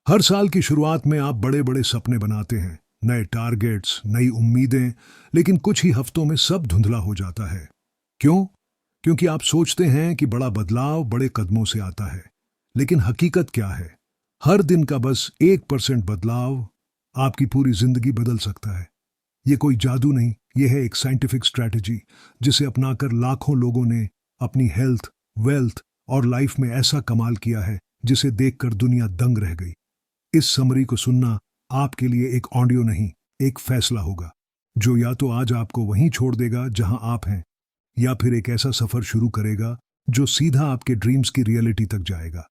हर साल की शुरुआत में आप बड़े बड़े सपने बनाते हैं, नए टारगेट्स, नई उम्मीदें, लेकिन कुछ ही हफ्तों में सब धुंधला हो जाता है। क्यों? क्योंकि आप सोचते हैं कि बड़ा बदलाव बड़े कदमों से आता है, लेकिन हकीकत क्या है? हर दिन का बस 1% बदलाव आपकी पूरी जिंदगी बदल सकता है। ये कोई जादू नहीं, ये है एक साइंटिफिक स्ट्रैटेजी जिसे अपनाकर लाखों लोगों ने अपनी हेल्थ, वेल्थ और लाइफ में ऐसा कमाल किया है जिसे देखकर दुनिया दंग रह गई। इस समरी को सुनना आपके लिए एक ऑडियो नहीं, एक फैसला होगा जो या तो आज आपको वहीं छोड़ देगा जहां आप हैं, या फिर एक ऐसा सफर शुरू करेगा जो सीधा आपके ड्रीम्स की रियलिटी तक जाएगा।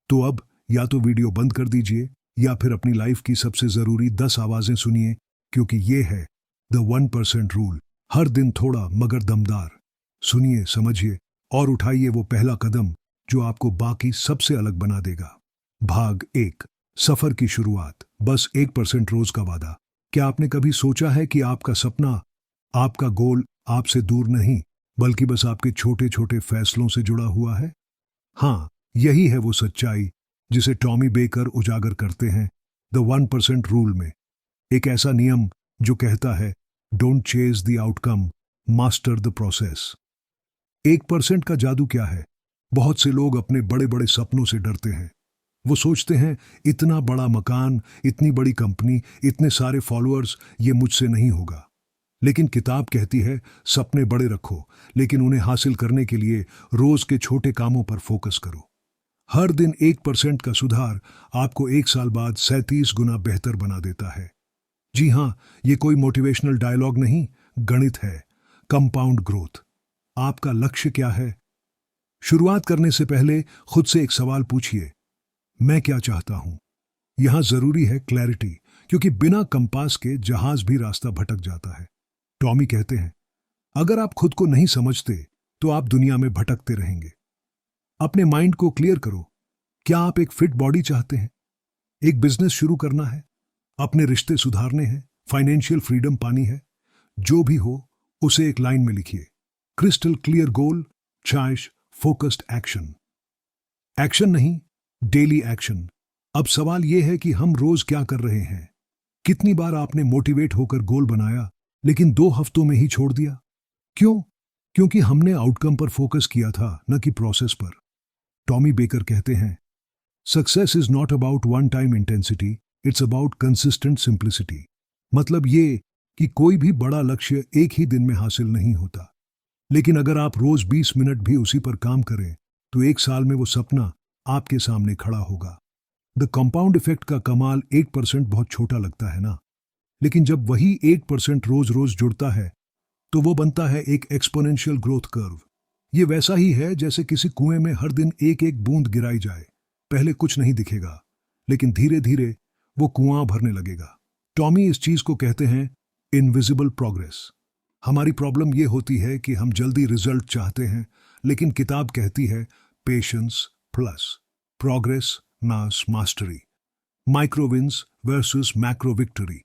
तो अब या तो वीडियो बंद कर दीजिए या फिर अपनी लाइफ की सबसे जरूरी 10 आवाजें सुनिए, क्योंकि ये है द 1% रूल। हर दिन थोड़ा मगर दमदार। सुनिए, समझिए और उठाइए वो पहला कदम जो आपको बाकी सबसे अलग बना देगा। भाग 1, सफर की शुरुआत। बस 1% रोज का वादा। क्या आपने कभी सोचा है कि आपका सपना, आपका गोल आपसे दूर नहीं, बल्कि बस आपके छोटे छोटे फैसलों से जुड़ा हुआ है? हाँ, यही है वो सच्चाई जिसे टॉमी बेकर उजागर करते हैं द 1% रूल में। एक ऐसा नियम जो कहता है, don't chase the outcome, master the process. 1% का जादू क्या है? बहुत से लोग अपने बड़े बड़े सपनों से डरते हैं। वो सोचते हैं, इतना बड़ा मकान, इतनी बड़ी कंपनी, इतने सारे फॉलोअर्स, ये मुझसे नहीं होगा। लेकिन किताब कहती है, सपने बड़े रखो, लेकिन उन्हें हासिल करने के लिए रोज के छोटे कामों पर फोकस करो। हर दिन 1% का सुधार आपको 1 साल बाद 37 गुना बेहतर बना देता है। जी हां, ये कोई मोटिवेशनल डायलॉग नहीं, गणित है। Compound growth. आपका लक्ष्य क्या है? शुरुआत करने से पहले खुद से एक सवाल पूछिए, मैं क्या चाहता हूं? यहां जरूरी है क्लैरिटी, क्योंकि बिना कंपास के जहाज भी रास्ता भटक जाता है। टॉमी कहते हैं, अगर आप खुद को नहीं समझते तो आप दुनिया में भटकते रहेंगे। अपने माइंड को क्लियर करो। क्या आप एक फिट बॉडी चाहते हैं? एक बिजनेस शुरू करना है? अपने रिश्ते सुधारने हैं? फाइनेंशियल फ्रीडम पानी है? जो भी हो, उसे एक लाइन में लिखिए। Crystal clear goal, choice, focused action. Action नहीं, डेली एक्शन। अब सवाल यह है कि हम रोज क्या कर रहे हैं? कितनी बार आपने मोटिवेट होकर गोल बनाया लेकिन 2 हफ्तों में ही छोड़ दिया? क्यों? क्योंकि हमने आउटकम पर फोकस किया था, न कि प्रोसेस पर। टॉमी बेकर कहते हैं, success is not about one time intensity, it's about consistent simplicity. मतलब ये कि कोई भी बड़ा लक्ष्य एक ही दिन में हासिल नहीं होता, लेकिन अगर आप रोज 20 मिनट भी उसी पर काम करें तो 1 साल में वो सपना आपके सामने खड़ा होगा। द कंपाउंड इफेक्ट का कमाल, 1% बहुत छोटा लगता है ना, लेकिन जब वही 1% रोज रोज जुड़ता है तो वो बनता है एक एक्सपोनेंशियल ग्रोथ कर्व। ये वैसा ही है जैसे किसी कुएं में हर दिन एक एक बूंद गिराई जाए। पहले कुछ नहीं दिखेगा, लेकिन धीरे धीरे वो कुआं भरने लगेगा। टॉमी इस चीज को कहते हैं इनविजिबल प्रोग्रेस। हमारी प्रॉब्लम ये होती है कि हम जल्दी रिजल्ट चाहते हैं, लेकिन किताब कहती है पेशेंस प्लस प्रोग्रेस नास mastery. Micro wins versus macro victory.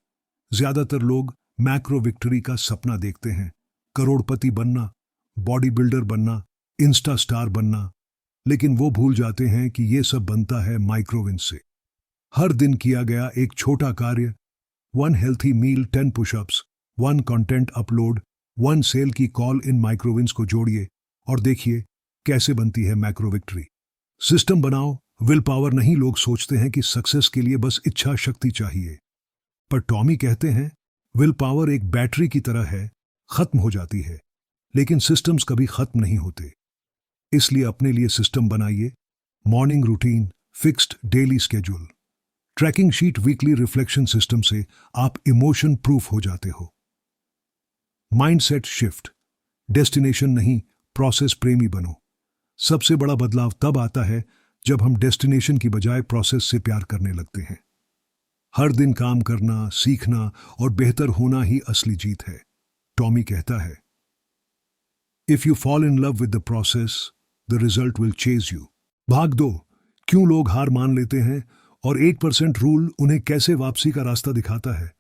ज्यादातर लोग मैक्रो विक्ट्री का सपना देखते हैं, करोड़पति बनना, बॉडी बिल्डर बनना, इंस्टा स्टार बनना, लेकिन वो भूल जाते हैं कि ये सब बनता है माइक्रो विंस से। हर दिन किया गया एक छोटा कार्य, 1 हेल्थी मील, 10 पुशअप्स, 1 कंटेंट अपलोड, 1 सेल की कॉल, इन माइक्रोविंस को जोड़िए और देखिए कैसे बनती है मैक्रो विक्ट्री। सिस्टम बनाओ, विल पावर नहीं। लोग सोचते हैं कि सक्सेस के लिए बस इच्छा शक्ति चाहिए, पर टॉमी कहते हैं विल पावर एक बैटरी की तरह है, खत्म हो जाती है, लेकिन सिस्टम्स कभी खत्म नहीं होते। इसलिए अपने लिए सिस्टम बनाइए। Morning routine, fixed daily schedule, tracking sheet, weekly reflection system से आप इमोशन प्रूफ हो जाते हो। माइंडसेट शिफ्ट, डेस्टिनेशन नहीं प्रोसेस प्रेमी बनो। सबसे बड़ा बदलाव तब आता है जब हम डेस्टिनेशन की बजाय प्रोसेस से प्यार करने लगते हैं। हर दिन काम करना, सीखना और बेहतर होना ही असली जीत है। टॉमी कहता है, if you fall in love with the process, the result will chase you. भाग 2, क्यों लोग हार मान लेते हैं और 1% रूल उन्हें कैसे वापसी का रास्ता दिखाता है।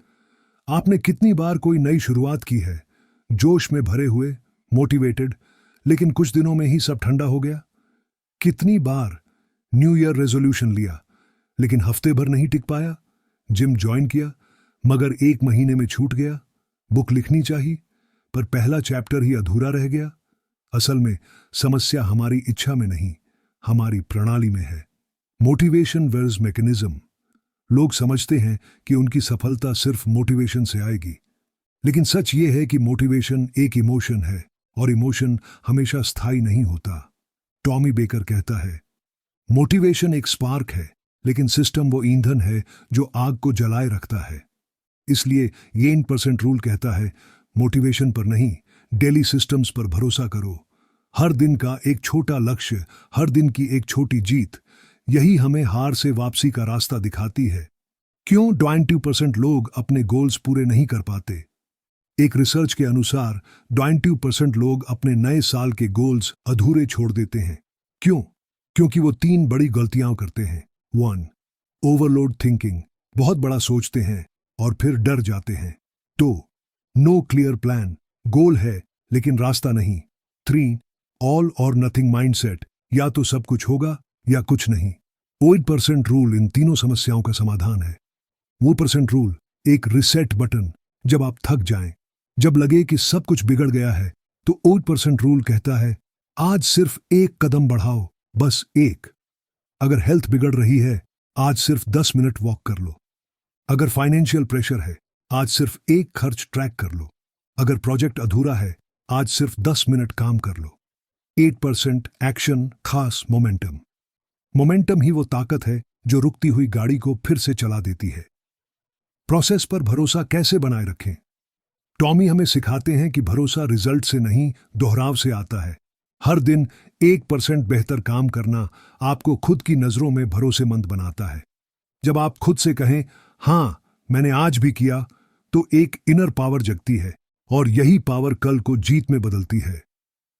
आपने कितनी बार कोई नई शुरुआत की है, जोश में भरे हुए, मोटिवेटेड, लेकिन कुछ दिनों में ही सब ठंडा हो गया? कितनी बार न्यू ईयर रेजोल्यूशन लिया, लेकिन हफ्ते भर नहीं टिक पाया। जिम ज्वाइन किया मगर 1 महीने में छूट गया। बुक लिखनी चाहिए पर पहला चैप्टर ही अधूरा रह गया। असल में समस्या हमारी इच्छा में नहीं, हमारी प्रणाली में है। Motivation versus mechanism. लोग समझते हैं कि उनकी सफलता सिर्फ मोटिवेशन से आएगी, लेकिन सच ये है कि मोटिवेशन एक इमोशन है और इमोशन हमेशा स्थायी नहीं होता। टॉमी बेकर कहता है, मोटिवेशन एक स्पार्क है, लेकिन सिस्टम वो ईंधन है जो आग को जलाए रखता है। इसलिए ये 8% रूल कहता है, मोटिवेशन पर नहीं, डेली सिस्टम्स पर भरोसा करो। हर दिन का एक छोटा लक्ष्य, हर दिन की एक छोटी जीत, यही हमें हार से वापसी का रास्ता दिखाती है। क्यों 20% लोग अपने गोल्स पूरे नहीं कर पाते? एक रिसर्च के अनुसार 20% लोग अपने नए साल के गोल्स अधूरे छोड़ देते हैं। क्यों? क्योंकि वो 3 बड़ी गलतियां करते हैं। 1. ओवरलोड थिंकिंग, बहुत बड़ा सोचते हैं और फिर डर जाते हैं। 2. नो क्लियर प्लान, गोल है लेकिन रास्ता नहीं। 3. ऑल और नथिंग माइंडसेट, या तो सब कुछ होगा या कुछ नहीं। 8% रूल इन तीनों समस्याओं का समाधान है। वो % रूल एक रिसेट बटन। जब आप थक जाएं, जब लगे कि सब कुछ बिगड़ गया है, तो 8% रूल कहता है, आज सिर्फ 1 कदम बढ़ाओ, बस 1। अगर हेल्थ बिगड़ रही है, आज सिर्फ 10 मिनट वॉक कर लो। अगर फाइनेंशियल प्रेशर है, आज सिर्फ 1 खर्च ट्रैक कर लो। अगर प्रोजेक्ट अधूरा है, आज सिर्फ 10 मिनट काम कर लो। 8% एक्शन, खास मोमेंटम। मोमेंटम ही वो ताकत है जो रुकती हुई गाड़ी को फिर से चला देती है। प्रोसेस पर भरोसा कैसे बनाए रखें? टॉमी हमें सिखाते हैं कि भरोसा रिजल्ट से नहीं, दोहराव से आता है। हर दिन 1% बेहतर काम करना आपको खुद की नजरों में भरोसेमंद बनाता है। जब आप खुद से कहें, हां मैंने आज भी किया, तो एक इनर पावर जगती है और यही पावर कल को जीत में बदलती है।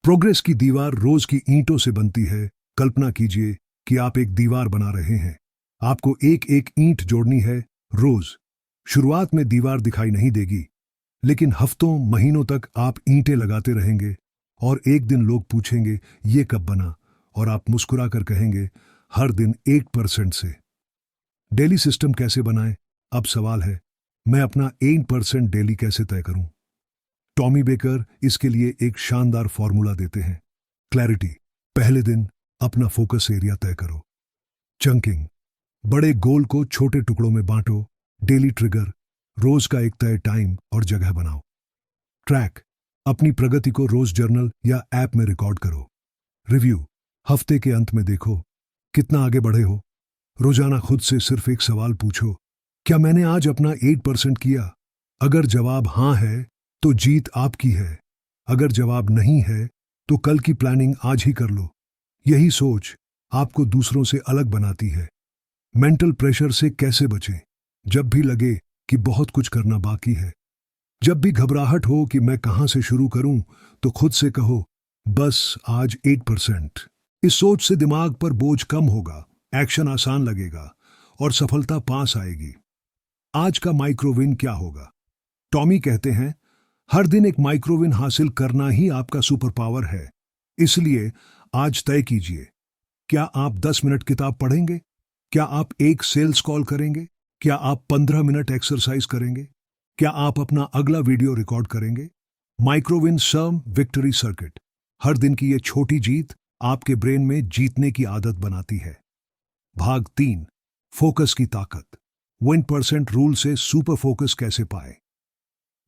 प्रोग्रेस की दीवार रोज की ईंटों से बनती है। कल्पना कीजिए कि आप एक दीवार बना रहे हैं। आपको एक एक ईंट जोड़नी है रोज। शुरुआत में दीवार दिखाई नहीं देगी, लेकिन हफ्तों महीनों तक आप ईंटें लगाते रहेंगे और एक दिन लोग पूछेंगे, ये कब बना? और आप मुस्कुराकर कहेंगे, हर दिन 1% से। डेली सिस्टम कैसे बनाएं? अब सवाल है, मैं अपना 8% डेली कैसे तय करूं? टॉमी बेकर इसके लिए एक शानदार फॉर्मूला देते हैं। क्लैरिटी, पहले दिन अपना फोकस एरिया तय करो। चंकिंग, बड़े गोल को छोटे टुकड़ों में बांटो। डेली ट्रिगर, रोज का एक तय टाइम और जगह बनाओ। ट्रैक, अपनी प्रगति को रोज जर्नल या ऐप में रिकॉर्ड करो। रिव्यू, हफ्ते के अंत में देखो कितना आगे बढ़े हो। रोजाना खुद से सिर्फ एक सवाल पूछो, क्या मैंने आज अपना 8% किया? अगर जवाब हां है तो जीत आपकी है। अगर जवाब नहीं है तो कल की प्लानिंग आज ही कर लो। यही सोच आपको दूसरों से अलग बनाती है। मेंटल प्रेशर से कैसे बचें? जब भी लगे कि बहुत कुछ करना बाकी है, जब भी घबराहट हो कि मैं कहां से शुरू करूं, तो खुद से कहो, बस आज 8%। इस सोच से दिमाग पर बोझ कम होगा, एक्शन आसान लगेगा और सफलता पास आएगी। आज का माइक्रोविन क्या होगा? टॉमी कहते हैं, हर दिन एक माइक्रोविन हासिल करना ही आपका सुपर पावर है। इसलिए आज तय कीजिए, क्या आप 10 मिनट किताब पढ़ेंगे? क्या आप एक सेल्स कॉल करेंगे? क्या आप 15 मिनट एक्सरसाइज करेंगे? क्या आप अपना अगला वीडियो रिकॉर्ड करेंगे? माइक्रोविन सर्म विक्ट्री सर्किट। हर दिन की ये छोटी जीत आपके ब्रेन में जीतने की आदत बनाती है। भाग 3, फोकस की ताकत। 1% रूल से सुपर फोकस कैसे पाए?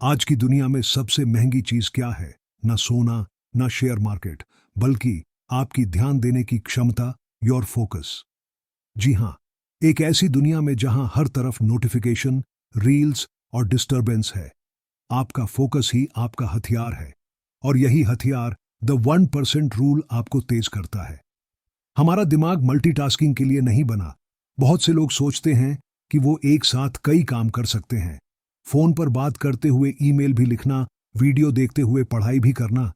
आज की दुनिया में सबसे महंगी चीज क्या है? ना सोना, ना शेयर मार्केट, बल्कि आपकी ध्यान देने की क्षमता, योर फोकस। जी हां, एक ऐसी दुनिया में जहां हर तरफ नोटिफिकेशन, रील्स और डिस्टरबेंस है, आपका फोकस ही आपका हथियार है। और यही हथियार, द 1% रूल, आपको तेज करता है। हमारा दिमाग मल्टीटास्किंग के लिए नहीं बना। बहुत से लोग सोचते हैं कि वो एक साथ कई काम कर सकते हैं। फोन पर बात करते हुए ईमेल भी लिखना, वीडियो देखते हुए पढ़ाई भी करना।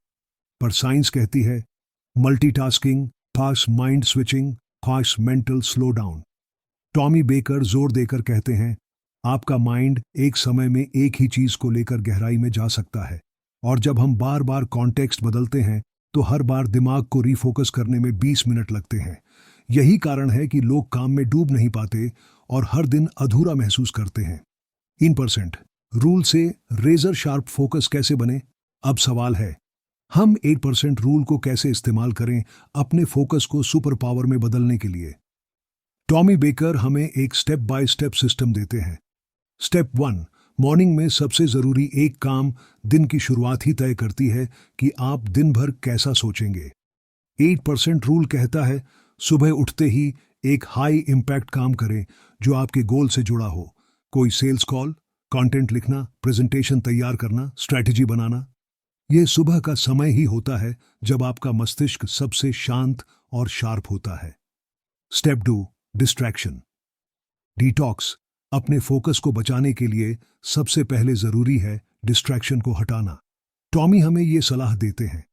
पर साइंस कहती है, multitasking, fast mind switching, fast mental slow down. Tommy baker जोर देकर कहते हैं, आपका माइंड एक समय में एक ही चीज को लेकर गहराई में जा सकता है, और जब हम बार बार कॉन्टेक्स्ट बदलते हैं तो हर बार दिमाग को रीफोकस करने में 20 मिनट लगते हैं। यही कारण है कि लोग काम में डूब नहीं पाते और हर दिन अधूरा महसूस करते हैं। 3% रूल से रेजर शार्प फोकस कैसे बने? अब सवाल है, हम 8% रूल को कैसे इस्तेमाल करें अपने फोकस को सुपर पावर में बदलने के लिए? टॉमी बेकर हमें एक स्टेप बाय स्टेप सिस्टम देते हैं। स्टेप 1, मॉर्निंग में सबसे जरूरी एक काम दिन की शुरुआत ही तय करती है कि आप दिन भर कैसा सोचेंगे। 8% रूल कहता है सुबह उठते ही एक हाई इम्पैक्ट काम करें जो आपके गोल से जुड़ा हो। कोई सेल्स कॉल, कंटेंट लिखना, प्रेजेंटेशन तैयार करना, स्ट्रैटेजी बनाना। यह सुबह का समय ही होता है जब आपका मस्तिष्क सबसे शांत और शार्प होता है। Step 2, distraction detox. अपने फोकस को बचाने के लिए सबसे पहले जरूरी है डिस्ट्रैक्शन को हटाना। टॉमी हमें यह सलाह देते हैं,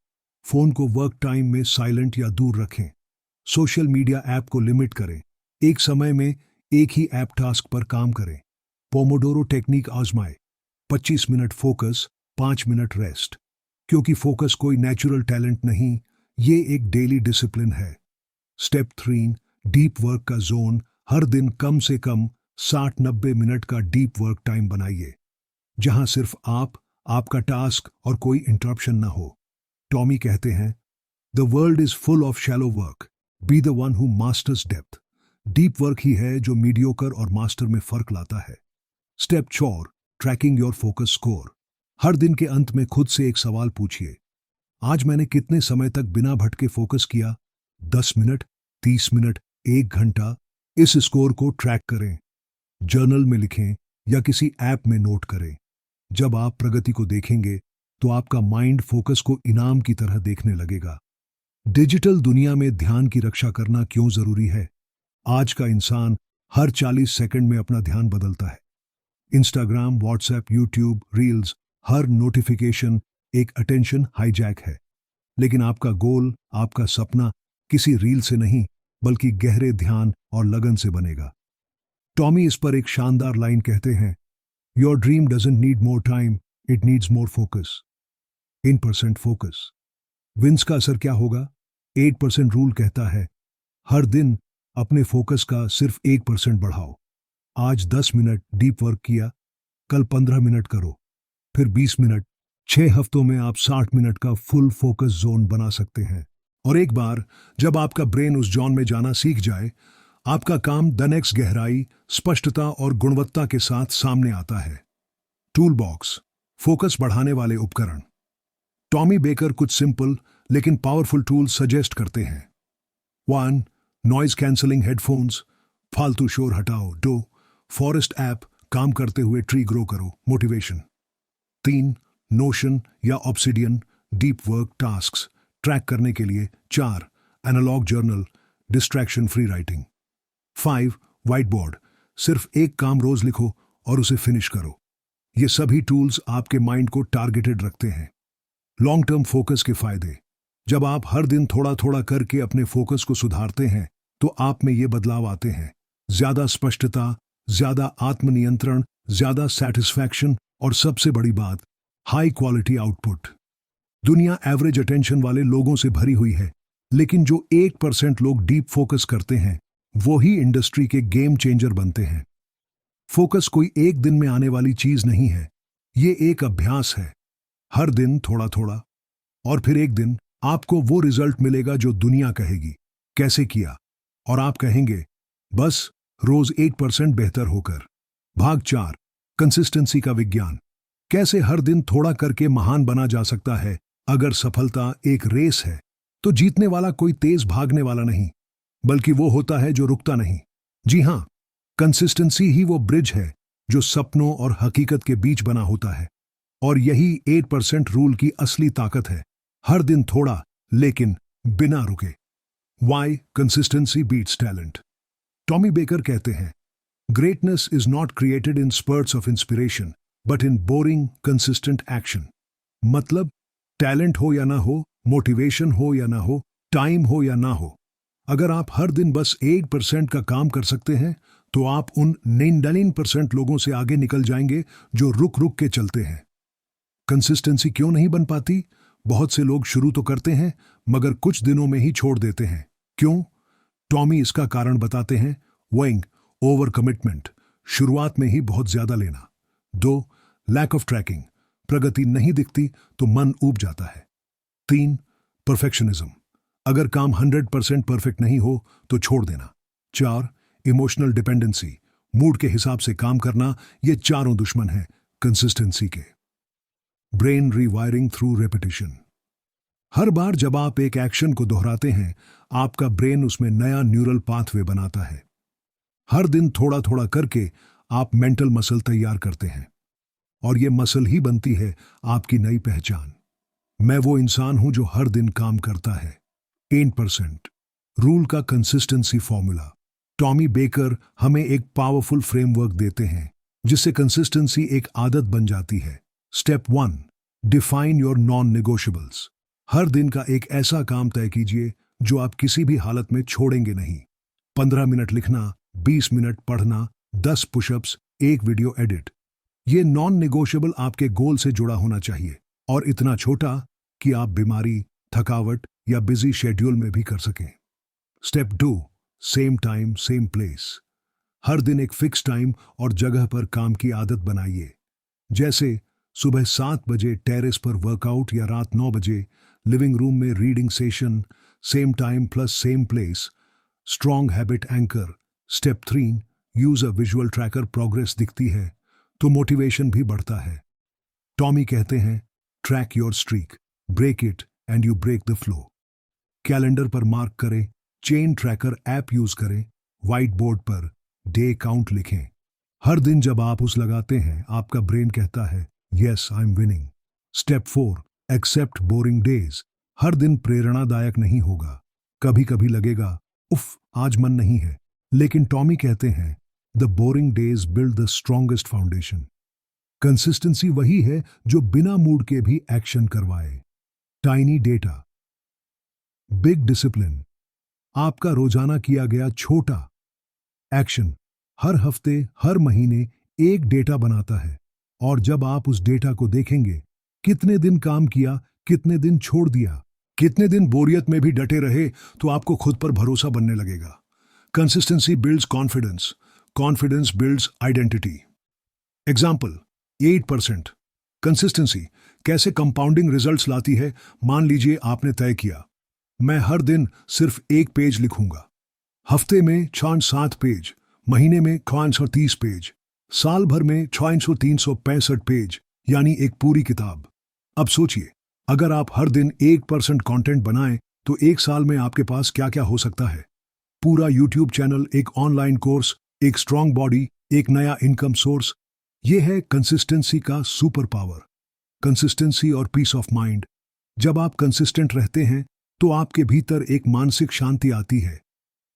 फोन को वर्क टाइम में साइलेंट या दूर रखें। सोशल मीडिया ऐप को लिमिट करें। एक समय में एक ही ऐप टास्क पर काम करें। पोमोडोरो टेक्निक आजमाएं। 25 मिनट फोकस, 5 मिनट रेस्ट। क्योंकि फोकस कोई नेचुरल टैलेंट नहीं, ये एक डेली डिसिप्लिन है। स्टेप 3, डीप वर्क का जोन। हर दिन कम से कम 60-90 मिनट का डीप वर्क टाइम बनाइए, जहां सिर्फ आप, आपका टास्क और कोई इंटरप्शन ना हो। टॉमी कहते हैं, the world is full of shallow work, be the one who masters depth. Deep work ही है जो मीडियोकर और मास्टर में फर्क लाता है। Step 4, tracking your focus score. हर दिन के अंत में खुद से एक सवाल पूछिए, आज मैंने कितने समय तक बिना भटके फोकस किया? 10 मिनट, 30 मिनट, 1 घंटा? इस स्कोर को ट्रैक करें। जर्नल में लिखें या किसी ऐप में नोट करें। जब आप प्रगति को देखेंगे तो आपका माइंड फोकस को इनाम की तरह देखने लगेगा। डिजिटल दुनिया में ध्यान की रक्षा करना क्यों जरूरी है? आज का इंसान हर 40 सेकंड में अपना ध्यान बदलता है। इंस्टाग्राम, व्हाट्सएप, यूट्यूब, रील्स, हर नोटिफिकेशन एक अटेंशन हाईजैक है। लेकिन आपका गोल, आपका सपना किसी रील से नहीं बल्कि गहरे ध्यान और लगन से बनेगा। टॉमी इस पर एक शानदार लाइन कहते हैं, your dream doesn't need more time, it needs more focus. 1% focus. Wins का असर क्या होगा? 8% रूल कहता है, हर दिन अपने फोकस का सिर्फ 1% बढ़ाओ। आज 10 मिनट डीप वर्क किया, कल 15 मिनट करो, फिर 20 मिनट। 6 हफ्तों में आप 60 मिनट का फुल फोकस जोन बना सकते हैं। और एक बार जब आपका ब्रेन उस जोन में जाना सीख जाए, आपका काम 10x गहराई, स्पष्टता और गुणवत्ता के साथ सामने आता है। टूल बॉक्स, फोकस बढ़ाने वाले उपकरण। टॉमी बेकर कुछ सिंपल लेकिन पावरफुल टूल्स सजेस्ट करते हैं। 1, नॉइज कैंसलिंग हेडफोन्स, फालतू शोर हटाओ। 2, फॉरेस्ट ऐप, काम करते हुए ट्री ग्रो करो, मोटिवेशन। 3, नोशन या Obsidian, deep work tasks track करने के लिए। 4, analog journal, distraction free writing. 5, white board, सिर्फ एक काम रोज लिखो और उसे फिनिश करो। ये सभी टूल्स आपके माइंड को टारगेटेड रखते हैं। लॉन्ग टर्म फोकस के फायदे। जब आप हर दिन थोड़ा थोड़ा करके अपने फोकस को सुधारते हैं तो आप में ये बदलाव आते हैं, ज्यादा स्पष्टता, ज्यादा आत्मनियंत्रण, ज्यादा सेटिस्फैक्शन और सबसे बड़ी बात, हाई क्वालिटी आउटपुट। दुनिया एवरेज अटेंशन वाले लोगों से भरी हुई है, लेकिन जो 1% लोग डीप फोकस करते हैं वो ही इंडस्ट्री के गेम चेंजर बनते हैं। फोकस कोई एक दिन में आने वाली चीज नहीं है, ये एक अभ्यास है। हर दिन थोड़ा थोड़ा, और फिर एक दिन आपको वो रिजल्ट मिलेगा जो दुनिया कहेगी कैसे किया, और आप कहेंगे बस रोज 8% बेहतर होकर। भाग 4, कंसिस्टेंसी का विज्ञान। कैसे हर दिन थोड़ा करके महान बना जा सकता है। अगर सफलता एक रेस है तो जीतने वाला कोई तेज भागने वाला नहीं, बल्कि वो होता है जो रुकता नहीं। जी हां, कंसिस्टेंसी ही वो ब्रिज है जो सपनों और हकीकत के बीच बना होता है। और यही 8% रूल की असली ताकत है। हर दिन थोड़ा, लेकिन बिना रुके। Why consistency beats talent. Tommy Baker कहते हैं, greatness is not created in spurts of inspiration but in boring consistent action. मतलब टैलेंट हो या ना हो, मोटिवेशन हो या ना हो, टाइम हो या ना हो, अगर आप हर दिन बस 8% का काम कर सकते हैं तो आप उन 99% लोगों से आगे निकल जाएंगे जो रुक रुक के चलते हैं। कंसिस्टेंसी क्यों नहीं बन पाती? बहुत से लोग शुरू तो करते हैं मगर कुछ दिनों में ही छोड़ देते हैं। क्यों? टॉमी इसका कारण बताते हैं। 1. ओवर कमिटमेंट, शुरुआत में ही बहुत ज्यादा लेना। 2. लैक ऑफ ट्रैकिंग, प्रगति नहीं दिखती तो मन ऊब जाता है। 3. परफेक्शनिज्म, अगर काम 100% परफेक्ट नहीं हो तो छोड़ देना। 4. इमोशनल डिपेंडेंसी, मूड के हिसाब से काम करना। ये चारों दुश्मन हैं कंसिस्टेंसी के। ब्रेन रीवायरिंग थ्रू रेपिटेशन, हर बार जब आप एक एक्शन को दोहराते हैं आपका ब्रेन उसमें नया न्यूरल पाथवे बनाता है। हर दिन थोड़ा थोड़ा करके आप मेंटल मसल तैयार करते हैं और ये मसल ही बनती है आपकी नई पहचान। मैं वो इंसान हूं जो हर दिन काम करता है। 8% रूल का कंसिस्टेंसी फॉर्मूला, टॉमी बेकर हमें एक पावरफुल फ्रेमवर्क देते हैं जिससे कंसिस्टेंसी एक आदत बन जाती है। Step 1, define your non negotiables, हर दिन का एक ऐसा काम तय कीजिए जो आप किसी भी हालत में छोड़ेंगे नहीं। 15 मिनट लिखना, 20 मिनट पढ़ना, 10 पुशअप्स, एक वीडियो एडिट। ये नॉन नेगोशिएबल आपके गोल से जुड़ा होना चाहिए और इतना छोटा कि आप बीमारी, थकावट या बिजी शेड्यूल में भी कर सकें। Step 2, same time same place, हर दिन एक फिक्स टाइम और जगह पर काम की आदत बनाइए। जैसे सुबह 7 बजे टेरेस पर वर्कआउट या रात 9 बजे लिविंग रूम में reading session. Same time plus same place, strong habit anchor. Step 3, use a visual tracker, progress दिखती है तो मोटिवेशन भी बढ़ता है। टॉमी कहते हैं track your streak, break it and you break the flow. Calendar पर मार्क करें, चेन ट्रैकर ऐप यूज करें, व्हाइट बोर्ड पर डे काउंट लिखें। हर दिन जब आप उस लगाते हैं आपका ब्रेन कहता है yes I am winning. Step 4, accept boring days, हर दिन प्रेरणादायक नहीं होगा, कभी कभी लगेगा उफ आज मन नहीं है, लेकिन टॉमी कहते हैं the boring days build the strongest foundation. Consistency वही है जो बिना मूड के भी एक्शन करवाए। टाइनी डेटा, बिग डिसिप्लिन, आपका रोजाना किया गया छोटा एक्शन हर हफ्ते, हर महीने एक डेटा बनाता है और जब आप उस डेटा को देखेंगे, कितने दिन काम किया, कितने दिन छोड़ दिया, कितने दिन बोरियत में भी डटे रहे, तो आपको खुद पर भरोसा बनने लगेगा। Consistency builds confidence, confidence builds identity. Example 8%। Consistency कैसे कंपाउंडिंग रिजल्ट्स लाती है। मान लीजिए आपने तय किया मैं हर दिन सिर्फ एक पेज लिखूंगा, हफ्ते में 6-7 पेज, महीने में 630 पेज, साल भर में 365 पेज, यानी एक पूरी किताब। अब सोचिए अगर आप हर दिन 1% कंटेंट बनाएं तो एक साल में आपके पास क्या क्या हो सकता है। पूरा यूट्यूब चैनल, एक ऑनलाइन कोर्स, एक स्ट्रांग बॉडी, एक नया इनकम सोर्स। यह है कंसिस्टेंसी का सुपर पावर। कंसिस्टेंसी और पीस ऑफ माइंड, जब आप कंसिस्टेंट रहते हैं तो आपके भीतर एक मानसिक शांति आती है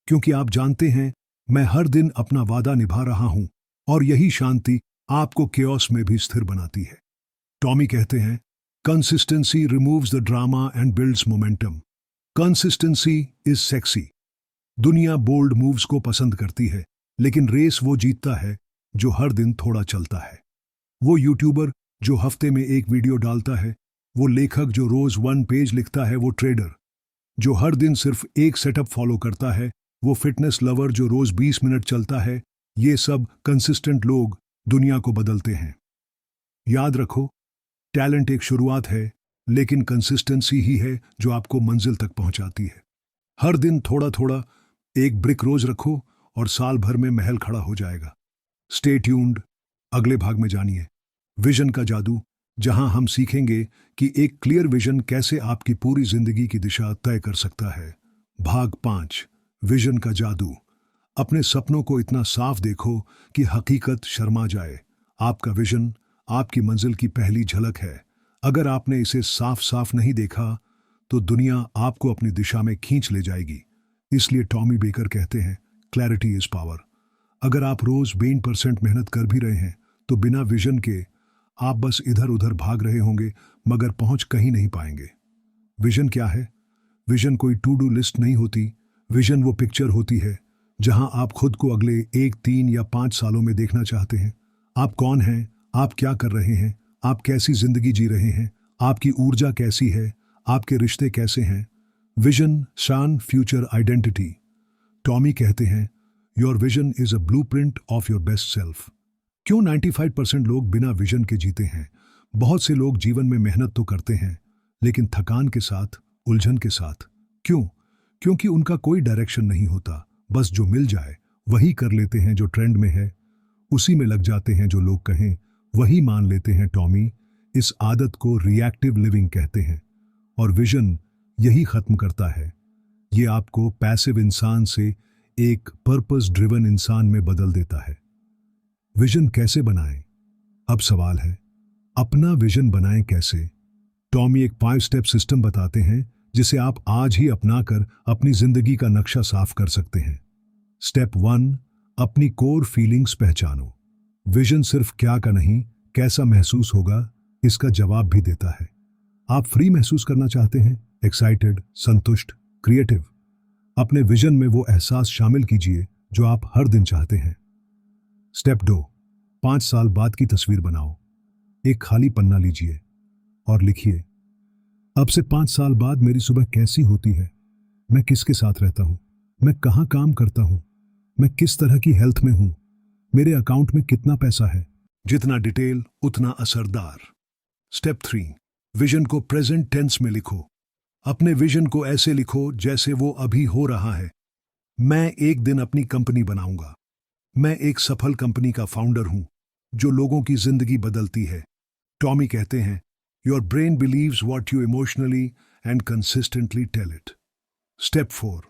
क्योंकि आप जानते हैं मैं हर दिन अपना वादा निभा रहा हूं और यही शांति आपको केओस में भी स्थिर बनाती है। टॉमी कहते हैं consistency removes the drama and builds momentum. Consistency is sexy. दुनिया बोल्ड मूव्स को पसंद करती है, लेकिन रेस वो जीतता है जो हर दिन थोड़ा चलता है। वो यूट्यूबर जो हफ्ते में एक वीडियो डालता है, वो लेखक जो रोज 1 पेज लिखता है, वो ट्रेडर जो हर दिन सिर्फ एक सेटअप फॉलो करता है, वो फिटनेस लवर जो रोज 20 मिनट चलता है, ये सब कंसिस्टेंट लोग दुनिया को बदलते हैं। याद रखो, टैलेंट एक शुरुआत है, लेकिन कंसिस्टेंसी ही है जो आपको मंजिल तक पहुंचाती है। हर दिन थोड़ा थोड़ा एक ब्रिक रोज रखो और साल भर में महल खड़ा हो जाएगा। स्टे ट्यून्ड, अगले भाग में जानिए विजन का जादू, जहां हम सीखेंगे कि एक क्लियर विजन कैसे आपकी पूरी जिंदगी की दिशा तय कर सकता है। भाग 5, विजन का जादू। अपने सपनों को इतना साफ देखो कि हकीकत शर्मा जाए। आपका विजन आपकी मंजिल की पहली झलक है। अगर आपने इसे साफ साफ नहीं देखा तो दुनिया आपको अपनी दिशा में खींच ले जाएगी। इसलिए टॉमी बेकर कहते हैं क्लैरिटी इज पावर। अगर आप रोज 20% मेहनत कर भी रहे हैं तो बिना विजन के आप बस इधर उधर भाग रहे होंगे मगर पहुंच कहीं नहीं पाएंगे। विजन क्या है? विजन कोई टू डू लिस्ट नहीं होती। विजन वो पिक्चर होती है जहां आप खुद को अगले 1, 3 या 5 सालों में देखना चाहते हैं। आप कौन हैं, आप क्या कर रहे हैं, आप कैसी जिंदगी जी रहे हैं, आपकी ऊर्जा कैसी है, आपके रिश्ते कैसे हैं। विजन शान फ्यूचर आइडेंटिटी। टॉमी कहते हैं, your vision is a blueprint of your best self. क्यों 95% लोग बिना विजन के जीते हैं? बहुत से लोग जीवन में मेहनत तो करते हैं, लेकिन थकान के साथ, उलझन के साथ। क्यों? क्योंकि उनका कोई डायरेक्शन नहीं होता। बस जो मिल जाए वही कर लेते हैं, जो ट्रेंड में है उसी में लग जाते हैं, जो लोग कहें वही मान लेते हैं। टॉमी इस आदत को रिएक्टिव लिविंग कहते हैं, और विजन यही खत्म करता है। ये आपको पैसिव इंसान से एक पर्पस ड्रिवन इंसान में बदल देता है। विजन कैसे बनाएं? अब सवाल है, अपना विजन बनाएं कैसे? टॉमी एक 5 स्टेप सिस्टम बताते हैं जिसे आप आज ही अपनाकर अपनी जिंदगी का नक्शा साफ कर सकते हैं। स्टेप 1, अपनी कोर फीलिंग्स पहचानो। विजन सिर्फ क्या का नहीं, कैसा महसूस होगा इसका जवाब भी देता है। आप फ्री महसूस करना चाहते हैं, एक्साइटेड, संतुष्ट, क्रिएटिव। अपने विजन में वो एहसास शामिल कीजिए जो आप हर दिन चाहते हैं। स्टेप 2, 5 साल बाद की तस्वीर बनाओ। एक खाली पन्ना लीजिए और लिखिए, अब से 5 साल बाद मेरी सुबह कैसी होती है? मैं किसके साथ रहता हूं? मैं कहां काम करता हूं? मैं किस तरह की हेल्थ में हूं? मेरे अकाउंट में कितना पैसा है? जितना डिटेल उतना असरदार। स्टेप 3, विजन को प्रेजेंट टेंस में लिखो। अपने विजन को ऐसे लिखो जैसे वो अभी हो रहा है। मैं एक दिन अपनी कंपनी बनाऊंगा। मैं एक सफल कंपनी का फाउंडर हूं जो लोगों की जिंदगी बदलती है। टॉमी कहते हैं, your brain believes what you emotionally and consistently tell it. Step 4,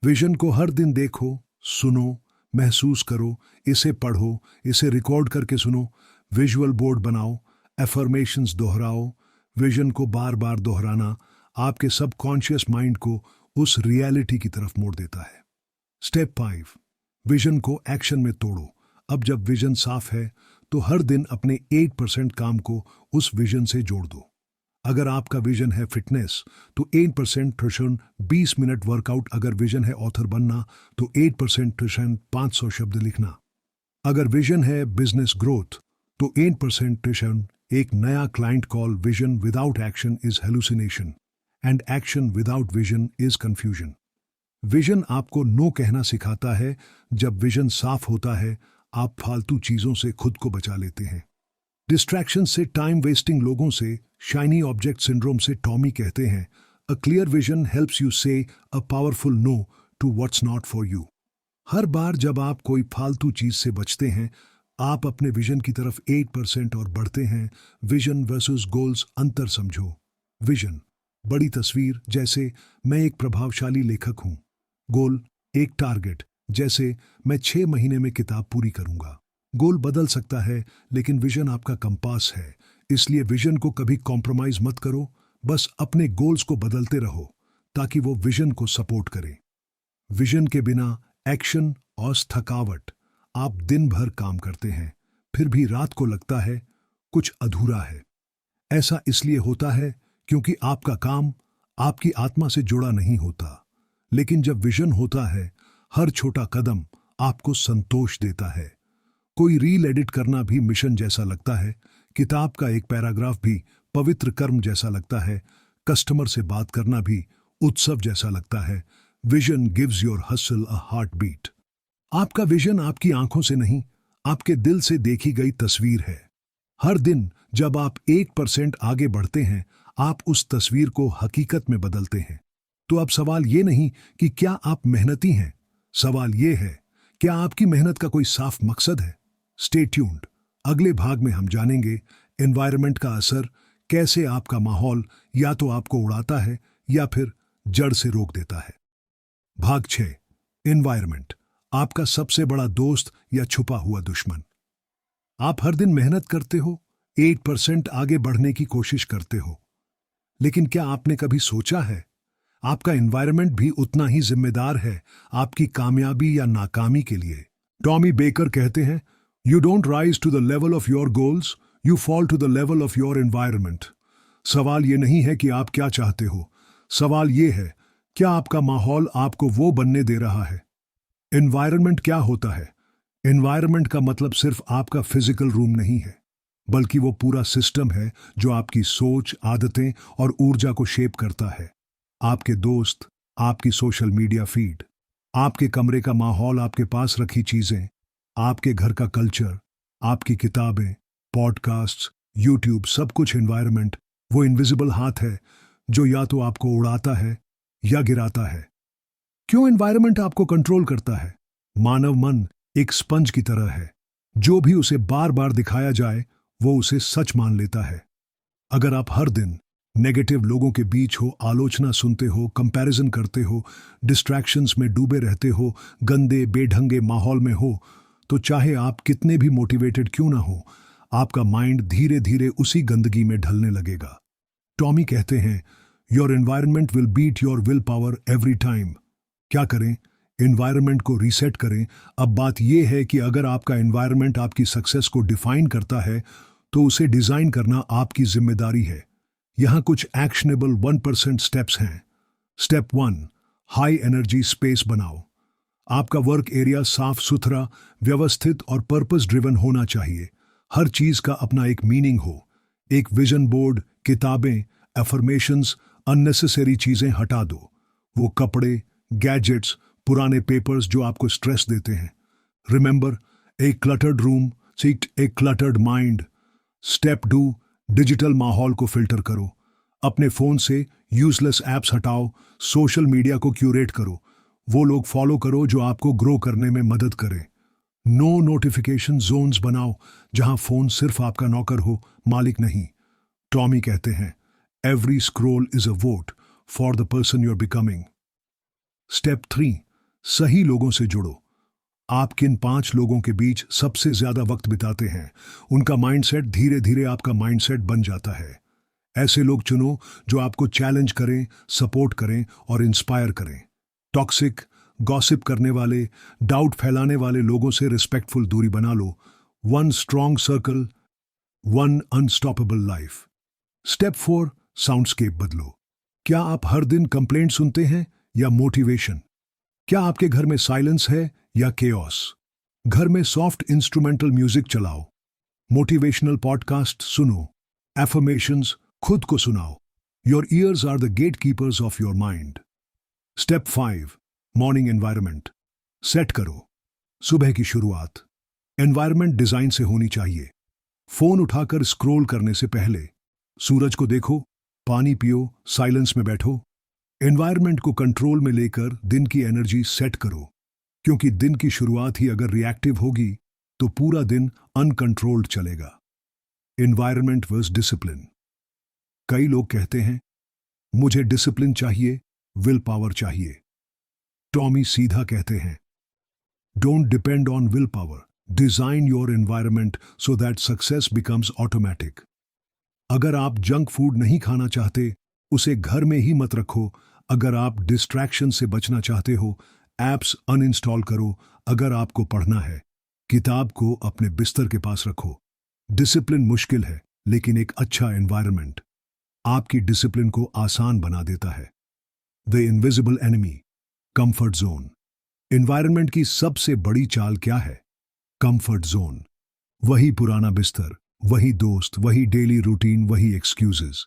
vision को हर दिन देखो, सुनो, महसूस करो, इसे पढ़ो, इसे रिकॉर्ड करके सुनो, विजुअल बोर्ड बनाओ, एफर्मेशंस दोहराओ। विजन को बार बार दोहराना आपके सबकॉन्शियस माइंड को उस रियलिटी की तरफ मोड़ देता है। स्टेप 5, विजन को एक्शन में तोड़ो। अब जब विजन साफ है तो हर दिन अपने 8% काम को उस विजन से जोड़ दो। अगर आपका विजन है फिटनेस तो 8% ट्यूशन 20 मिनट वर्कआउट। अगर विजन है ऑथर बनना तो 8% ट्यूशन 500 शब्द लिखना। अगर विजन है बिजनेस ग्रोथ तो 8% ट्यूशन एक नया client call. Vision without action is hallucination and action without vision is confusion. Vision आपको नो कहना सिखाता है। जब विजन साफ होता है आप फालतू चीजों से खुद को बचा लेते हैं, डिस्ट्रैक्शन से, टाइम वेस्टिंग लोगों से, शाइनी ऑब्जेक्ट सिंड्रोम से। टॉमी कहते हैं, a clear vision helps you say a powerful no to what's not for you. हर बार जब आप कोई फालतू चीज से बचते हैं आप अपने विजन की तरफ 8% और बढ़ते हैं। विजन वर्सेस गोल्स अंतर समझो। विजन बड़ी तस्वीर, जैसे मैं एक प्रभावशाली लेखक हूं। गोल एक टारगेट, जैसे मैं 6 महीने में किताब पूरी करूंगा। गोल बदल सकता है लेकिन विजन आपका कंपास है। इसलिए विजन को कभी कॉम्प्रोमाइज मत करो, बस अपने गोल्स को बदलते रहो ताकि वो विजन को सपोर्ट करें। विजन के बिना एक्शन और थकावट। आप दिन भर काम करते हैं फिर भी रात को लगता है कुछ अधूरा है। ऐसा इसलिए होता है क्योंकि आपका काम आपकी आत्मा से जुड़ा नहीं होता। लेकिन जब विजन होता है हर छोटा कदम आपको संतोष देता है। कोई रील एडिट करना भी मिशन जैसा लगता है। किताब का एक पैराग्राफ भी पवित्र कर्म जैसा लगता है। कस्टमर से बात करना भी उत्सव जैसा लगता है। Vision gives your hustle a heart beat. आपका विजन आपकी आंखों से नहीं, आपके दिल से देखी गई तस्वीर है। हर दिन जब आप 1% आगे बढ़ते हैं आप उस तस्वीर को हकीकत में बदलते हैं। तो अब सवाल ये नहीं कि क्या आप मेहनती हैं, सवाल ये है क्या आपकी मेहनत का कोई साफ मकसद है। स्टे ट्यून्ड, अगले भाग में हम जानेंगे एनवायरनमेंट का असर, कैसे आपका माहौल या तो आपको उड़ाता है या फिर जड़ से रोक देता है। भाग 6, एनवायरनमेंट, आपका सबसे बड़ा दोस्त या छुपा हुआ दुश्मन। आप हर दिन मेहनत करते हो, 8% आगे बढ़ने की कोशिश करते हो, लेकिन क्या आपने कभी सोचा है आपका एनवायरनमेंट भी उतना ही जिम्मेदार है आपकी कामयाबी या नाकामी के लिए। टॉमी बेकर कहते हैं, you don't rise to the level of your goals, you fall to the level of your environment. सवाल ये नहीं है कि आप क्या चाहते हो, सवाल ये है क्या आपका माहौल आपको वो बनने दे रहा है। एनवायरनमेंट क्या होता है? एनवायरनमेंट का मतलब सिर्फ आपका फिजिकल रूम नहीं है, बल्कि वो पूरा सिस्टम है जो आपकी सोच, आदतें और ऊर्जा को शेप करता है। आपके दोस्त, आपकी सोशल मीडिया फीड, आपके कमरे का माहौल, आपके पास रखी चीजें, आपके घर का कल्चर, आपकी किताबें, पॉडकास्ट्स, यूट्यूब, सब कुछ एनवायरनमेंट वो इनविजिबल हाथ है जो या तो आपको उड़ाता है या गिराता है। क्यों एनवायरनमेंट आपको कंट्रोल करता है? मानव मन एक स्पंज की तरह है। जो भी उसे बार बार दिखाया जाए वो उसे सच मान लेता है। अगर आप हर दिन नेगेटिव लोगों के बीच हो, आलोचना सुनते हो, कंपैरिजन करते हो, डिस्ट्रैक्शंस में डूबे रहते हो, गंदे बेढंगे माहौल में हो, तो चाहे आप कितने भी मोटिवेटेड क्यों ना हो, आपका माइंड धीरे धीरे उसी गंदगी में ढलने लगेगा। टॉमी कहते हैं, your environment will beat your willpower every time. क्या करें? एनवायरनमेंट को रीसेट करें। अब बात यह है कि अगर आपका एनवायरनमेंट आपकी सक्सेस को डिफाइन करता है तो उसे डिजाइन करना आपकी जिम्मेदारी है। यहां कुछ एक्शनेबल 1% स्टेप्स हैं। स्टेप 1, हाई एनर्जी स्पेस बनाओ। आपका वर्क एरिया साफ सुथरा, व्यवस्थित और पर्पस ड्रिवन होना चाहिए। हर चीज का अपना एक मीनिंग हो। एक विजन बोर्ड, किताबें, एफर्मेशंस, अननेसेसरी चीजें हटा दो। वो कपड़े, गैजेट्स, पुराने पेपर्स जो आपको स्ट्रेस देते हैं। रिमेंबर, ए क्लटर्ड रूम सीट ए क्लटर्ड माइंड। स्टेप 2, डिजिटल माहौल को फिल्टर करो। अपने फोन से यूजलेस एप्स हटाओ। सोशल मीडिया को क्यूरेट करो। वो लोग फॉलो करो जो आपको ग्रो करने में मदद करें। नो नोटिफिकेशन जोन्स बनाओ जहां फोन सिर्फ आपका नौकर हो, मालिक नहीं। टॉमी कहते हैं, every scroll is a vote for the person you are becoming. Step 3, सही लोगों से जुड़ो। आप किन 5 लोगों के बीच सबसे ज्यादा वक्त बिताते हैं, उनका माइंडसेट धीरे धीरे आपका माइंडसेट बन जाता है। ऐसे लोग चुनो जो आपको चैलेंज करें, सपोर्ट करें और इंस्पायर करें। टॉक्सिक, गॉसिप करने वाले, डाउट फैलाने वाले लोगों से रिस्पेक्टफुल दूरी बना लो। 1 strong circle, 1 unstoppable life. Step 4, soundscape बदलो। क्या आप हर दिन कंप्लेंट सुनते हैं या मोटिवेशन? क्या आपके घर में साइलेंस है या केओस? घर में सॉफ्ट इंस्ट्रूमेंटल म्यूजिक चलाओ, मोटिवेशनल पॉडकास्ट सुनो, एफर्मेशंस खुद को सुनाओ। Your ears are the gatekeepers of your mind. Step 5, morning environment set करो। सुबह की शुरुआत एनवायरनमेंट डिजाइन से होनी चाहिए। फोन उठाकर स्क्रॉल करने से पहले सूरज को देखो, पानी पियो, साइलेंस में बैठो। एनवायरनमेंट को कंट्रोल में लेकर दिन की एनर्जी सेट करो, क्योंकि दिन की शुरुआत ही अगर रिएक्टिव होगी तो पूरा दिन अनकंट्रोल्ड चलेगा। Environment versus discipline. कई लोग कहते हैं, मुझे डिसिप्लिन चाहिए, विल पावर चाहिए। टॉमी सीधा कहते हैं, don't depend on will power, design your environment so that success becomes automatic. अगर आप जंक फूड नहीं खाना चाहते, उसे घर में ही मत रखो। अगर आप डिस्ट्रैक्शन से बचना चाहते हो, एप्स अनइंस्टॉल करो। अगर आपको पढ़ना है, किताब को अपने बिस्तर के पास रखो। डिसिप्लिन मुश्किल है, लेकिन एक अच्छा एनवायरनमेंट आपकी डिसिप्लिन को आसान बना देता है। The invisible enemy, comfort zone. Environment की सबसे बड़ी चाल क्या है? Comfort zone. वही पुराना बिस्तर, वही दोस्त, वही डेली रूटीन, वही एक्सक्यूजेस।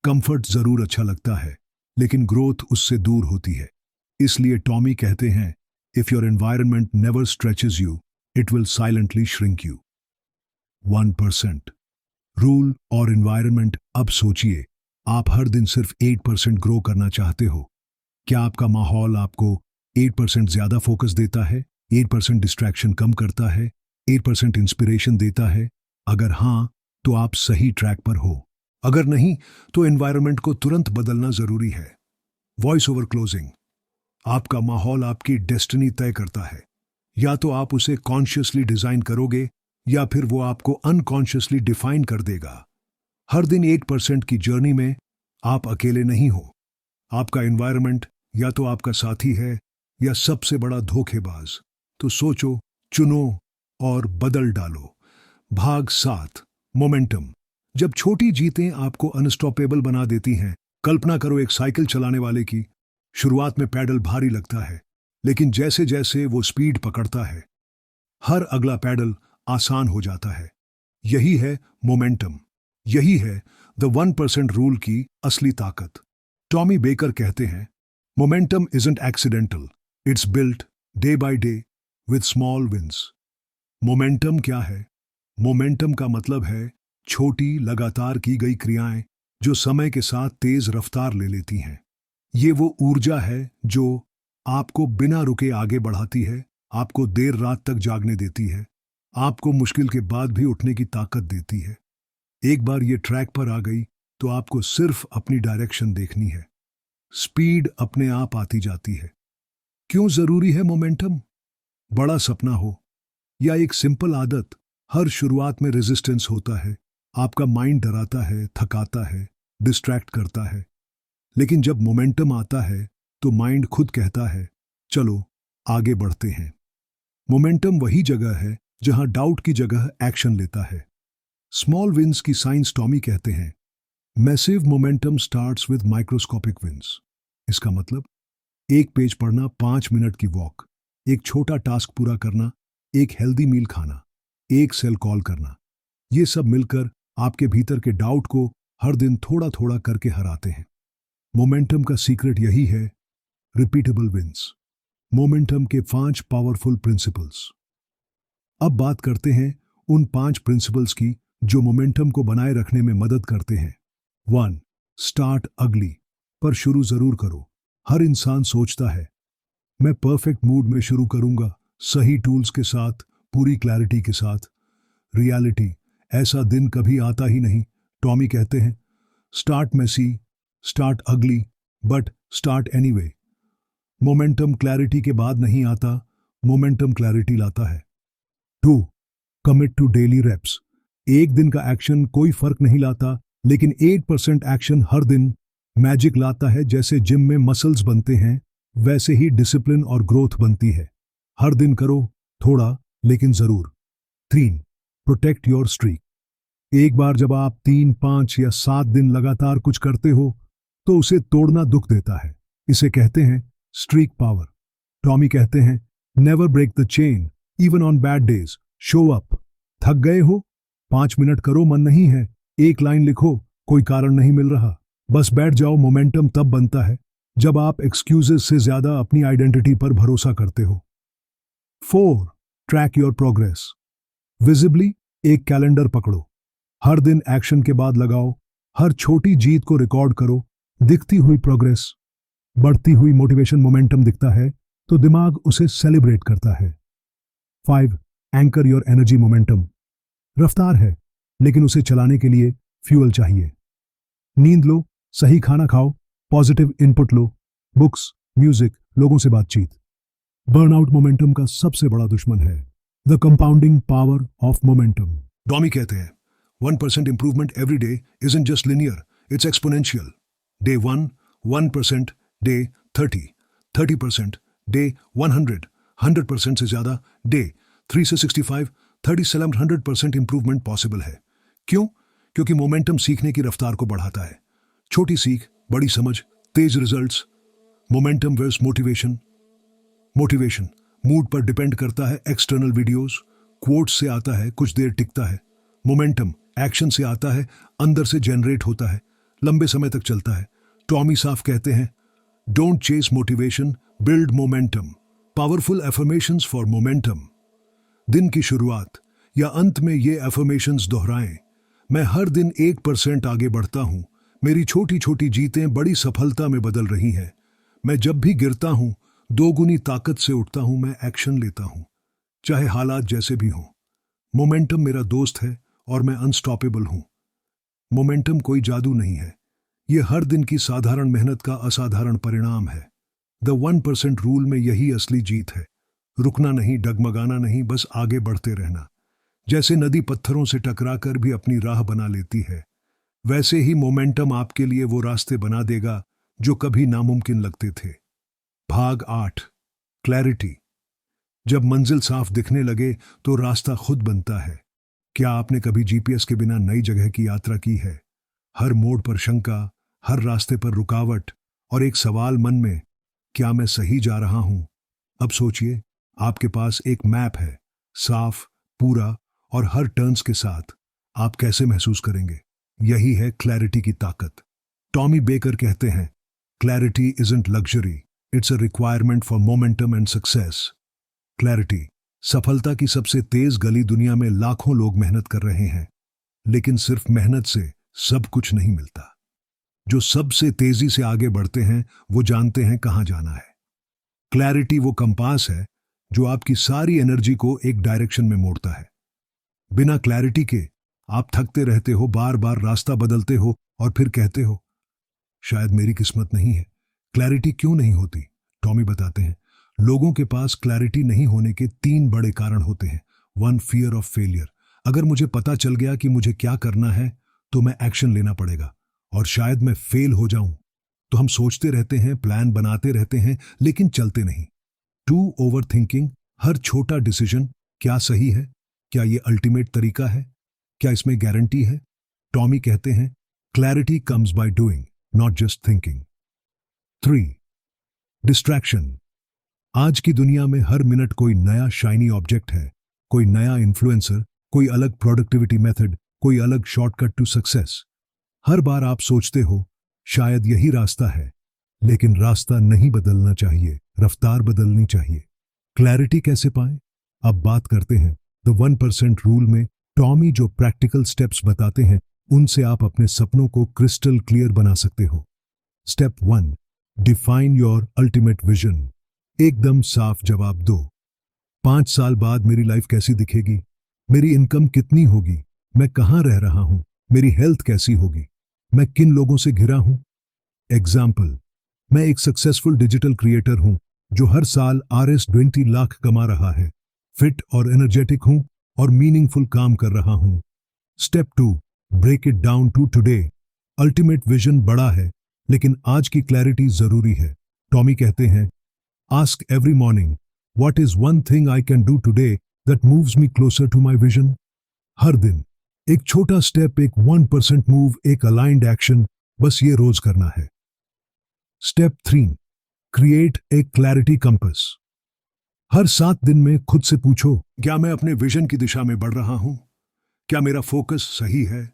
कंफर्ट जरूर अच्छा लगता है, लेकिन ग्रोथ उससे दूर होती है। इसलिए टॉमी कहते हैं, if your environment never stretches you, it will silently shrink you. 1% rule और एनवायरनमेंट। अब सोचिए, आप हर दिन सिर्फ 8% ग्रो करना चाहते हो। क्या आपका माहौल आपको 8% ज्यादा फोकस देता है, 8% डिस्ट्रैक्शन कम करता है, 8% इंस्पिरेशन देता है? अगर हां, तो आप सही ट्रैक पर हो। अगर नहीं, तो एनवायरनमेंट को तुरंत बदलना जरूरी है। Voice over closing. आपका माहौल आपकी डेस्टिनी तय करता है। या तो आप उसे कॉन्शियसली डिजाइन करोगे या फिर वो आपको अनकॉन्शियसली डिफाइन कर देगा। हर दिन 8% की जर्नी में आप अकेले नहीं हो। आपका एनवायरनमेंट या तो आपका साथी है या सबसे बड़ा धोखेबाज। तो सोचो, चुनो और बदल डालो। भाग 7, मोमेंटम। जब छोटी जीतें आपको अनस्टॉपेबल बना देती हैं, कल्पना करो एक साइकिल चलाने वाले की। शुरुआत में पैडल भारी लगता है, लेकिन जैसे जैसे वो स्पीड पकड़ता है, हर अगला पैडल आसान हो जाता है। यही है मोमेंटम। यही है द 1% रूल की असली ताकत। टॉमी बेकर कहते हैं, momentum isn't accidental, it's built day by day with small wins. Momentum क्या है? मोमेंटम का मतलब है छोटी लगातार की गई क्रियाएं जो समय के साथ तेज रफ्तार ले लेती हैं। ये वो ऊर्जा है जो आपको बिना रुके आगे बढ़ाती है, आपको देर रात तक जागने देती है, आपको मुश्किल के बाद भी उठने की ताकत देती है। एक बार ये ट्रैक पर आ गई तो आपको सिर्फ अपनी डायरेक्शन देखनी है। स्पीड अपने आप आती जाती है। क्यों जरूरी है मोमेंटम? बड़ा सपना हो या एक सिंपल आदत, हर शुरुआत में रेजिस्टेंस होता है। आपका माइंड डराता है, थकाता है, डिस्ट्रैक्ट करता है। लेकिन जब मोमेंटम आता है तो माइंड खुद कहता है, चलो आगे बढ़ते हैं। मोमेंटम वही जगह है जहां डाउट की जगह एक्शन लेता है। स्मॉल विंस की साइंस टॉमी कहते हैं, massive momentum starts with microscopic wins. इसका मतलब एक पेज पढ़ना, 5 मिनट की वॉक, एक छोटा टास्क पूरा करना, एक हेल्दी मील खाना, एक सेल कॉल करना, ये सब मिलकर आपके भीतर के डाउट को हर दिन थोड़ा थोड़ा करके हराते हैं। मोमेंटम का सीक्रेट यही है, रिपीटेबल विंस। मोमेंटम के 5 पावरफुल प्रिंसिपल्स। अब बात करते हैं उन 5 प्रिंसिपल्स की जो मोमेंटम को बनाए रखने में मदद करते हैं। 1. स्टार्ट अगली, पर शुरू जरूर करो। हर इंसान सोचता है, मैं परफेक्ट मूड में शुरू करूंगा, सही टूल्स के साथ, पूरी क्लैरिटी के साथ। रियलिटी, ऐसा दिन कभी आता ही नहीं। टॉमी कहते हैं, start messy, start ugly, but start anyway. Momentum clarity के बाद नहीं आता, मोमेंटम क्लैरिटी लाता है। 2. Commit to daily reps. एक दिन का एक्शन कोई फर्क नहीं लाता, लेकिन 8% एक्शन हर दिन मैजिक लाता है। जैसे जिम में मसल्स बनते हैं, वैसे ही डिसिप्लिन और ग्रोथ बनती है। हर दिन करो थोड़ा, लेकिन जरूर। 3. Protect your streak. एक बार जब आप 3, 5 या 7 दिन लगातार कुछ करते हो तो उसे तोड़ना दुख देता है। इसे कहते हैं स्ट्रीक पावर। टॉमी कहते हैं, never break the chain even on bad days, show up. थक गए हो, 5 मिनट करो, मन नहीं है, एक लाइन लिखो, कोई कारण नहीं मिल रहा, बस बैठ जाओ। मोमेंटम तब बनता है जब आप एक्सक्यूजेस से ज्यादा अपनी आइडेंटिटी पर भरोसा करते हो। 4. Track your progress visibly. एक कैलेंडर पकड़ो, हर दिन एक्शन के बाद लगाओ, हर छोटी जीत को रिकॉर्ड करो। दिखती हुई प्रोग्रेस, बढ़ती हुई मोटिवेशन, मोमेंटम दिखता है तो दिमाग उसे सेलिब्रेट करता है। 5. Anchor your energy. मोमेंटम रफ्तार है, लेकिन उसे चलाने के लिए फ्यूल चाहिए। नींद लो, सही खाना खाओ, positive input low, books, music, लोगों से बातचीत। बर्नआउट मोमेंटम का सबसे बड़ा दुश्मन है। The compounding power of momentum. Tommy कहते हैं, 1% improvement every day isn't just linear, it's exponential. Day 1 1%, day 30 30%, day 100 100% से ज्यादा, डे 3 से 65 37 100% इंप्रूवमेंट पॉसिबल है। क्यों? क्योंकि मोमेंटम सीखने की रफ्तार को बढ़ाता है। छोटी सीख, बड़ी समझ, तेज results. Momentum versus motivation. Motivation mood पर डिपेंड करता है, एक्सटर्नल वीडियोस, क्वोट्स से आता है, कुछ देर टिकता है। मोमेंटम एक्शन से आता है, अंदर से जनरेट होता है, लंबे समय तक चलता है। टॉमी साफ कहते हैं, don't chase motivation, build momentum. Powerful affirmations for momentum. दिन की शुरुआत या अंत में ये एफर्मेशंस दोहराएं। मैं हर दिन 1% आगे बढ़ता हूं, मेरी छोटी छोटी जीतें बड़ी सफलता में बदल रही हैं। मैं जब भी गिरता हूं, 2 गुनी ताकत से उठता हूं, मैं एक्शन लेता हूं, चाहे हालात जैसे भी हों। मोमेंटम मेरा दोस्त है और मैं अनस्टॉपेबल हूं। मोमेंटम कोई जादू नहीं है, ये हर दिन की साधारण मेहनत का असाधारण परिणाम है। द 1% रूल में यही असली जीत है। रुकना नहीं, डगमगाना नहीं, बस आगे बढ़ते रहना। जैसे नदी पत्थरों से टकराकर भी अपनी राह बना लेती है, वैसे ही मोमेंटम आपके लिए वो रास्ते बना देगा जो कभी नामुमकिन लगते थे। भाग 8, क्लैरिटी। जब मंजिल साफ दिखने लगे तो रास्ता खुद बनता है। क्या आपने कभी जीपीएस के बिना नई जगह की यात्रा की है? हर मोड़ पर शंका, हर रास्ते पर रुकावट और एक सवाल मन में, क्या मैं सही जा रहा हूं? अब सोचिए, आपके पास एक मैप है, साफ, पूरा और हर टर्न्स के साथ। आप कैसे महसूस करेंगे? यही है क्लैरिटी की ताकत। टॉमी बेकर कहते हैं, clarity isn't luxury, it's a requirement for momentum and success. Clarity, सफलता की सबसे तेज गली। दुनिया में लाखों लोग मेहनत कर रहे हैं, लेकिन सिर्फ मेहनत से सब कुछ नहीं मिलता। जो सबसे तेजी से आगे बढ़ते हैं वो जानते हैं कहां जाना है। क्लैरिटी वो कंपास है जो आपकी सारी एनर्जी को एक डायरेक्शन में मोड़ता है। बिना क्लैरिटी के आप थकते रहते हो, बार बार रास्ता बदलते हो और फिर कहते हो शायद मेरी किस्मत नहीं है। क्लैरिटी क्यों नहीं होती? टॉमी बताते हैं, लोगों के पास क्लैरिटी नहीं होने के 3 बड़े कारण होते हैं। 1, फियर ऑफ फेलियर। अगर मुझे पता चल गया कि मुझे क्या करना है तो मैं एक्शन लेना पड़ेगा और शायद मैं फेल हो जाऊं, तो हम सोचते रहते हैं, प्लान बनाते रहते हैं, लेकिन चलते नहीं। 2, ओवर थिंकिंग। हर छोटा डिसीजन, क्या सही है, क्या ये अल्टीमेट तरीका है, क्या इसमें गारंटी है? टॉमी कहते हैं clarity comes by doing, not just thinking. 3, distraction. आज की दुनिया में हर मिनट कोई नया शाइनी ऑब्जेक्ट है, कोई नया इन्फ्लुएंसर, कोई अलग प्रोडक्टिविटी मेथड, कोई अलग शॉर्टकट टू सक्सेस। हर बार आप सोचते हो शायद यही रास्ता है, लेकिन रास्ता नहीं बदलना चाहिए, रफ्तार बदलनी चाहिए। क्लैरिटी कैसे पाएं? अब बात करते हैं द 1% रूल में। टॉमी जो प्रैक्टिकल स्टेप्स बताते हैं उनसे आप अपने सपनों को क्रिस्टल क्लियर बना सकते हो। Step 1, define your ultimate vision. एकदम साफ जवाब दो। 5 साल बाद मेरी लाइफ कैसी दिखेगी? मेरी इनकम कितनी होगी? मैं कहां रह रहा हूं? मेरी हेल्थ कैसी होगी? मैं किन लोगों से घिरा हूं? एग्जाम्पल, मैं एक सक्सेसफुल डिजिटल क्रिएटर हूं जो हर साल RS 20 लाख कमा रहा है, फिट और एनर्जेटिक हूं और मीनिंगफुल काम कर रहा हूं। Step 2, break it down to today. Ultimate vision बड़ा है, लेकिन आज की क्लैरिटी जरूरी है। टॉमी कहते हैं, ask every morning, what is one thing I can do today that moves me closer to my vision. हर दिन एक छोटा स्टेप, एक 1% मूव, एक अलाइंड एक्शन, बस ये रोज करना है। Step 3, create a clarity compass. हर 7 दिन में खुद से पूछो, क्या मैं अपने विजन की दिशा में बढ़ रहा हूं? क्या मेरा फोकस सही है?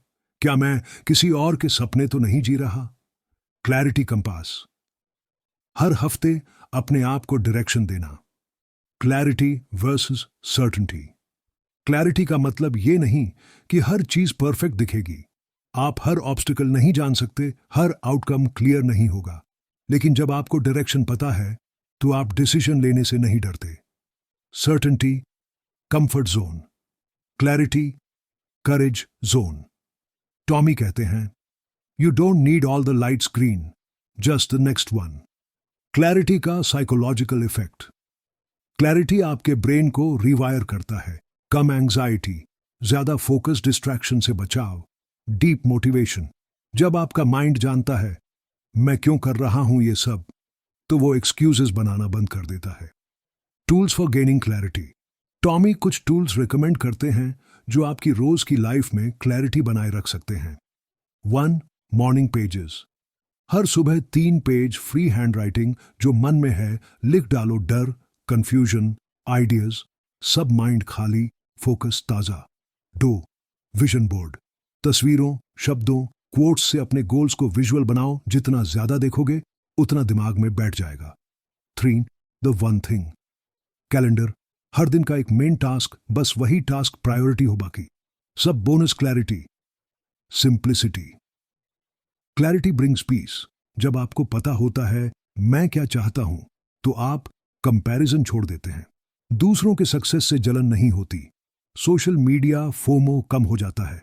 क्या मैं किसी और के सपने तो नहीं जी रहा? Clarity compass. हर हफ्ते अपने आप को डायरेक्शन देना। Clarity versus certainty. क्लैरिटी का मतलब ये नहीं कि हर चीज परफेक्ट दिखेगी। आप हर ऑब्स्टिकल नहीं जान सकते, हर आउटकम क्लियर नहीं होगा, लेकिन जब आपको डायरेक्शन पता है तो आप डिसीजन लेने से नहीं डरते। Certainty, comfort zone. क्लैरिटी, करेज जोन। टॉमी कहते हैं, you don't need all the light screen, just the next one. Clarity का साइकोलॉजिकल इफेक्ट। क्लैरिटी आपके ब्रेन को रिवायर करता है। कम एंजाइटी, ज्यादा फोकस, डिस्ट्रैक्शन से बचाव, डीप मोटिवेशन। जब आपका माइंड जानता है मैं क्यों कर रहा हूं ये सब, तो वो एक्सक्यूजेस बनाना बंद कर देता है। Tools for gaining clarity. Tommy कुछ टूल्स रिकमेंड करते हैं जो आपकी रोज की लाइफ में क्लैरिटी बनाए रख सकते हैं। 1, मॉर्निंग पेजेस। हर सुबह 3 पेज फ्री हैंड राइटिंग, जो मन में है लिख डालो। डर, कंफ्यूजन, आइडियाज, सब माइंड खाली, फोकस ताजा। 2, विजन बोर्ड। तस्वीरों, शब्दों, क्वोट्स से अपने गोल्स को विजुअल बनाओ। जितना ज्यादा देखोगे उतना दिमाग में बैठ जाएगा। 3, द वन थिंग। कैलेंडर। हर दिन का एक मेन टास्क, बस वही टास्क प्रायोरिटी हो, बाकी सब bonus. Clarity, simplicity. Clarity brings peace. जब आपको पता होता है मैं क्या चाहता हूं, तो आप कंपैरिजन छोड़ देते हैं। दूसरों के सक्सेस से जलन नहीं होती। सोशल मीडिया फोमो कम हो जाता है।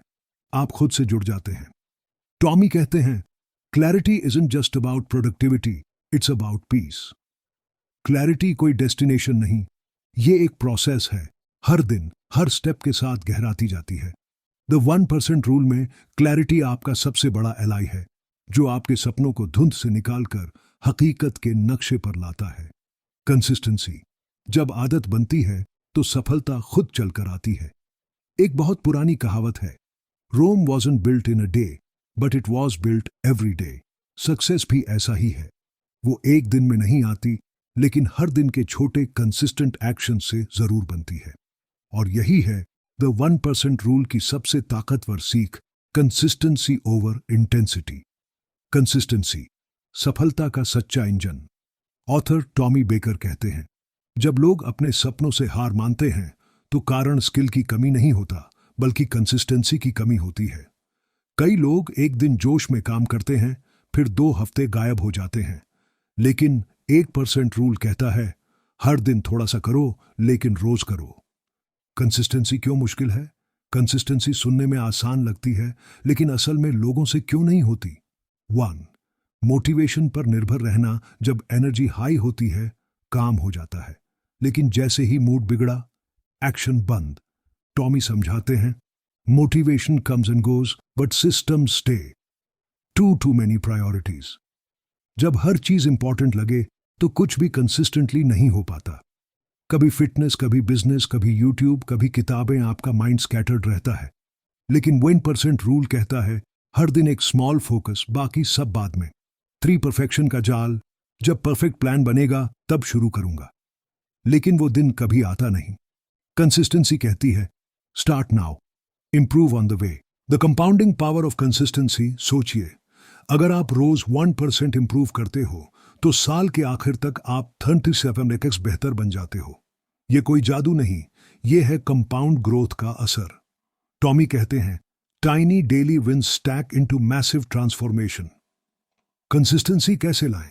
आप खुद से जुड़ जाते हैं। टॉमी कहते हैं, clarity isn't just about productivity, it's about piece. Clarity कोई डेस्टिनेशन नहीं, ये एक प्रोसेस है। हर दिन, हर स्टेप के साथ गहराती जाती है। द 1% रूल में क्लैरिटी आपका सबसे बड़ा एलाई है, जो आपके सपनों को धुंध से निकालकर हकीकत के नक्शे पर लाता है। कंसिस्टेंसी। जब आदत बनती है तो सफलता खुद चलकर आती है। एक बहुत पुरानी कहावत है, Rome wasn't built in a day but it was built every day. Success भी ऐसा ही है, वो एक दिन में नहीं आती, लेकिन हर दिन के छोटे कंसिस्टेंट एक्शन से जरूर बनती है। और यही है द 1% रूल की सबसे ताकतवर सीख, कंसिस्टेंसी ओवर इंटेंसिटी। कंसिस्टेंसी सफलता का सच्चा इंजन। ऑथर टॉमी बेकर कहते हैं, जब लोग अपने सपनों से हार मानते हैं तो कारण स्किल की कमी नहीं होता, बल्कि कंसिस्टेंसी की कमी होती है। कई लोग एक दिन जोश में काम करते हैं, फिर 2 हफ्ते गायब हो जाते हैं। लेकिन 1% रूल कहता है, हर दिन थोड़ा सा करो, लेकिन रोज करो। कंसिस्टेंसी क्यों मुश्किल है? कंसिस्टेंसी सुनने में आसान लगती है, लेकिन असल में लोगों से क्यों नहीं होती? 1. मोटिवेशन पर निर्भर रहना। जब एनर्जी हाई होती है, काम हो जाता है, लेकिन जैसे ही मूड बिगड़ा, एक्शन बंद। टॉमी समझाते हैं, motivation comes and goes, but system stay. Too many priorities. जब हर चीज इंपॉर्टेंट लगे तो कुछ भी कंसिस्टेंटली नहीं हो पाता। कभी फिटनेस, कभी बिजनेस, कभी यूट्यूब, कभी किताबें, आपका माइंड स्कैटर्ड रहता है। लेकिन 1% रूल कहता है, हर दिन एक स्मॉल फोकस, बाकी सब बाद में। 3 परफेक्शन का जाल। जब परफेक्ट प्लान बनेगा तब शुरू करूंगा, लेकिन वो दिन कभी आता नहीं। कंसिस्टेंसी कहती है, start now, improve on the way. The compounding power of consistency. सोचिए, अगर आप रोज 1% इंप्रूव करते हो तो साल के आखिर तक आप 37x बेहतर बन जाते हो। ये कोई जादू नहीं, ये है कंपाउंड ग्रोथ का असर। टॉमी कहते हैं, tiny daily wins stack into massive transformation. Consistency कैसे लाएं?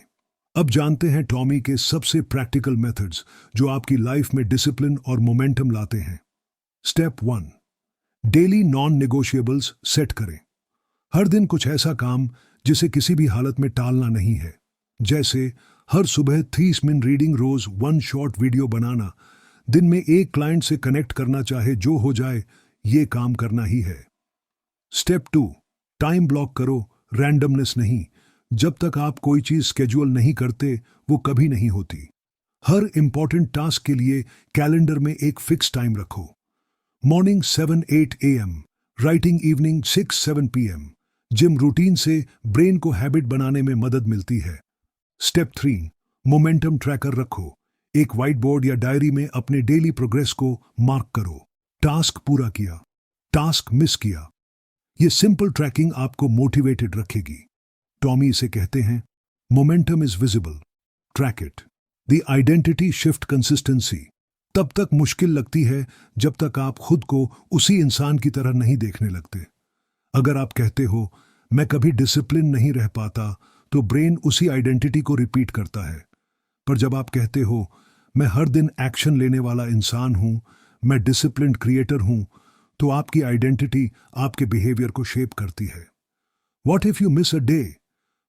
अब जानते हैं टॉमी के सबसे प्रैक्टिकल मेथड्स जो आपकी लाइफ में डिसिप्लिन और मोमेंटम लाते हैं। Step 1, daily non negotiables set करें। हर दिन कुछ ऐसा काम जिसे किसी भी हालत में टालना नहीं है। जैसे हर सुबह 30 मिनट रीडिंग, रोज 1 शॉर्ट वीडियो बनाना, दिन में एक क्लाइंट से कनेक्ट करना, चाहे जो हो जाए, ये काम करना ही है। स्टेप 2, टाइम ब्लॉक करो, रैंडमनेस नहीं। जब तक आप कोई चीज स्केड्यूल नहीं करते, वो कभी नहीं होती। हर इंपॉर्टेंट टास्क के लिए कैलेंडर में एक फिक्स टाइम रखो। Morning 7-8 AM, writing evening 6-7 PM। Gym routine से ब्रेन को हैबिट बनाने में मदद मिलती है। स्टेप 3, मोमेंटम ट्रैकर रखो। एक व्हाइट बोर्ड या डायरी में अपने डेली प्रोग्रेस को मार्क करो। टास्क पूरा किया, टास्क मिस किया। ये सिंपल ट्रैकिंग आपको मोटिवेटेड रखेगी। टॉमी इसे कहते हैं, momentum is visible, track it. The identity shift consistency. तब तक मुश्किल लगती है जब तक आप खुद को उसी इंसान की तरह नहीं देखने लगते। अगर आप कहते हो, मैं कभी डिसिप्लिन नहीं रह पाता, तो ब्रेन उसी आइडेंटिटी को रिपीट करता है। पर जब आप कहते हो, मैं हर दिन एक्शन लेने वाला इंसान हूं, मैं डिसिप्लिन्ड क्रिएटर हूं, तो आपकी आइडेंटिटी आपके बिहेवियर को शेप करती है। What if you miss a day?